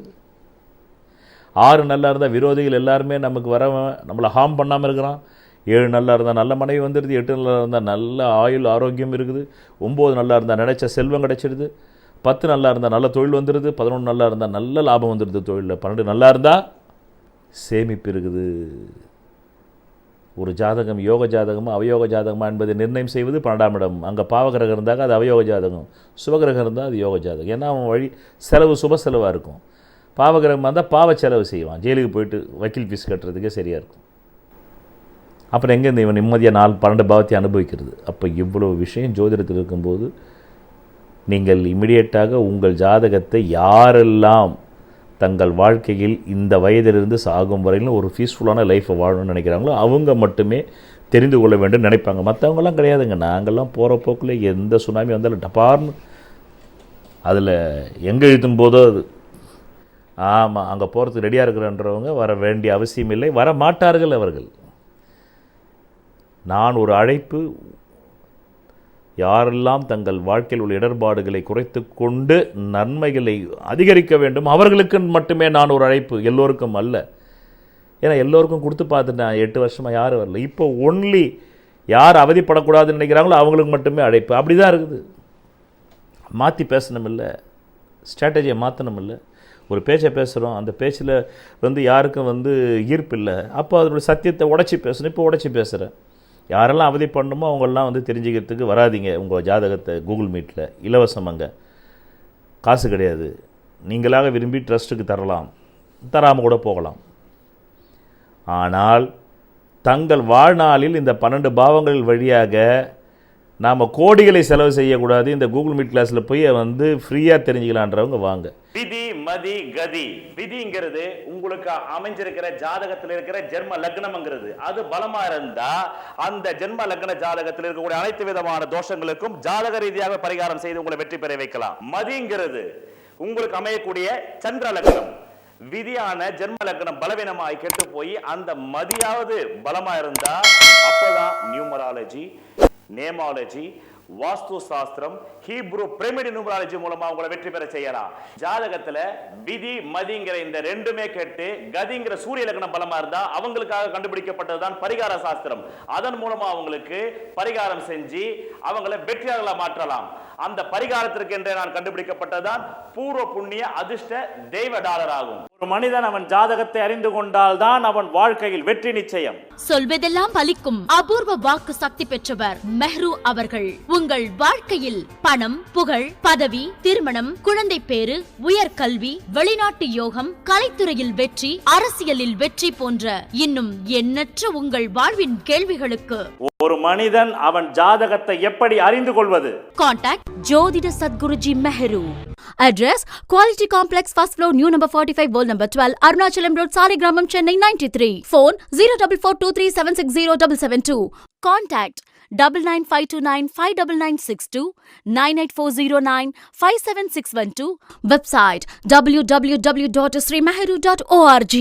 6 நல்லா இருந்தால் விரோதிகள் எல்லாருமே நமக்கு நம்மளை ஹார்ம் பண்ணாமல் இருக்கிறான். 7 நல்லா இருந்தால் நல்ல மனைவி வந்துடுது. 8 நல்லா இருந்தால் நல்ல ஆயுள் ஆரோக்கியம் இருக்குது. 9 நல்லா இருந்தால் நினைச்ச செல்வம் கிடைச்சிடுது. 10 நல்லா இருந்தால் நல்ல தொழில் வந்துடுது. 11 நல்லா இருந்தால் நல்ல லாபம் வந்துடுது தொழிலில். 12 நல்லா இருந்தால் சேமிப்பு இருக்குது. ஒரு ஜாதகம் யோக ஜாதகமாக அவயோக ஜாதகமாக என்பதை நிர்ணயம் செய்வது 12ஆம் இடம். அங்கே பாவகிரகம் இருந்தால் அது அவயோக ஜாதகம், சுபகிரகம் இருந்தால் அது யோக ஜாதகம். ஏன்னா அவன் வழி செலவு சுப செலவாக இருக்கும். பாவகிரகமாக இருந்தால் பாவ செலவு செய்வான். ஜெயிலுக்கு போயிட்டு வக்கீல் ஃபீஸ் கட்டுறதுக்கே சரியாக இருக்கும். அப்புறம் எங்கேருந்து இவன் நிம்மதியாக 12 பாவத்தை அனுபவிக்கிறது? அப்போ இவ்வளோ விஷயம் ஜோதிடத்தில் இருக்கும்போது நீங்கள் இமிடியேட்டாக உங்கள் ஜாதகத்தை யாரெல்லாம் தங்கள் வாழ்க்கையில் இந்த வயதிலிருந்து சாகும் வரையிலும் ஒரு பீஸ்ஃபுல்லான லைஃப்பை வாழணும்னு நினைக்கிறாங்களோ அவங்க மட்டுமே தெரிந்து கொள்ள வேண்டும் நினைப்பாங்க. மற்றவங்களாம் கிடையாதுங்க. நாங்கள்லாம் போகிற போக்கில் எந்த சுனாமி வந்தாலும் டபார்னு அதில் எங்கே இழுத்தும் போதோ அது ஆமாம் அங்கே போகிறதுக்கு ரெடியாக இருக்கிறன்றவங்க வர வேண்டிய அவசியம் இல்லை, வர மாட்டார்கள் அவர்கள். நான் ஒரு அழைப்பு, யாரெல்லாம் தங்கள் வாழ்க்கையில் உள்ள இடர்பாடுகளை குறைத்து கொண்டு நன்மைகளை அதிகரிக்க வேண்டும் அவர்களுக்கு மட்டுமே நான் ஒரு அழைப்பு, எல்லோருக்கும் அல்ல. ஏன்னா எல்லோருக்கும் கொடுத்து பார்த்துட்டேன் 8 வருஷமாக யாரும் வரல. இப்போ ஒன்லி யார் அவதிப்படக்கூடாதுன்னு நினைக்கிறாங்களோ அவங்களுக்கு மட்டுமே அழைப்பு. அப்படி தான் இருக்குது. மாற்றி பேசணும் இல்லை, ஸ்ட்ராட்டஜியை மாற்றணும் இல்லை. ஒரு பேச்சை பேசுகிறோம், அந்த பேச்சில் யாருக்கும் ஈர்ப்பு இல்லை. அப்போ அதனுடைய சத்தியத்தை உடச்சி பேசணும். இப்போ உடச்சி பேசுகிறேன். யாரெல்லாம் அவதி பண்ணணுமோ அவங்கெல்லாம் தெரிஞ்சுக்கிறதுக்கு வராதிங்க. உங்கள் ஜாதகத்தை கூகுள் மீட்டில் இலவசம், அங்கே காசு கிடையாது. நீங்களாக விரும்பி ட்ரஸ்ட்டுக்கு தரலாம், தராமல் கூட போகலாம். ஆனால் தங்கள் வாழ்நாளில் இந்த 12 பாவங்கள் வழியாக நாம் கோடிகளை செலவு செய்யக்கூடாது. இந்த கூகுள் மீட் கிளாஸில் போய் ஃப்ரீயாக தெரிஞ்சுக்கலான்றவங்க வாங்க. விதி மதி கதி. விதிங்கிறது உங்களுக்கு அமைஞ்சிருக்கிற ஜாதகத்தில் இருக்கிற ஜென்ம லக்னம்ங்கிறது. அது பலமா இருந்தா அந்த ஜென்ம லக்ன ஜாதகத்தில் இருக்கக்கூடிய அனைத்து விதமான தோஷங்களுக்கும் ஜாதக ரீதியாக பரிகாரம் செய்து உங்களை வெற்றி பெற வைக்கலாம். மதிங்கிறது உங்களுக்கு அமையக்கூடிய சந்திர லக்னம். விதியான ஜென்ம லக்னம் பலவீனமாய் கெட்டு போய் அந்த மதியாவது பலமா இருந்தா அப்பதான் நியூமராலஜி, நேமாலஜி, வாஸ்து சாஸ்திரம், ஹீப்ரு பிரமிட் நியூமராலஜி மூலமா உங்களை வெற்றி பெற செய்யலாம். ஜாதகத்துல விதி மதிங்கிற இந்த ரெண்டுமே கேட்டு கதிங்கிற சூரிய லக்னம் பலமா இருந்தா அவங்களுக்காக கண்டுபிடிக்கப்பட்டதுதான் பரிகார சாஸ்திரம். அதன் மூலமா அவங்களுக்கு பரிகாரம் செஞ்சு அவங்களை வெற்றியாளர்களா மாற்றலாம். அந்த பரிகாரத்திற்கு என்றே நான் கண்டுபிடிக்கப்பட்டதான் பூர்வ புண்ணிய அதிர்ஷ்ட தெய்வ டாலர் ஆகும். ஒரு மனிதன் அவன் ஜாதகத்தை அறிந்து கொண்டால் தான் அவன் வாழ்க்கையில் வெற்றி நிச்சயம். சொல்வதெல்லாம் பலிக்கும் அபூர்வ வாக்கு சக்தி பெற்றவர் மெஹ்ரு அவர்கள். உங்கள் வாழ்க்கையில் பணம், புகழ், பதவி, திருமணம், குழந்தை பேறு, உயர்கல்வி, வெளிநாட்டு யோகம், கலைத்துறையில் வெற்றி, அரசியலில் வெற்றி போன்ற இன்னும் எண்ணற்ற உங்கள் வாழ்வின் கேள்விகளுக்கு ஒரு மனிதன் அவன் ஜாதகத்தை எப்படி அறிந்து கொள்வது? Contact Jodhida Sadguruji Mehru. Address Quality Complex, first floor, new number 45, wall number 12, Arunachalam Road, Saligramam, Chennai 93. Phone 0442376072. Contact 9952959962, 98409 57612. Website www.srimeheru.org.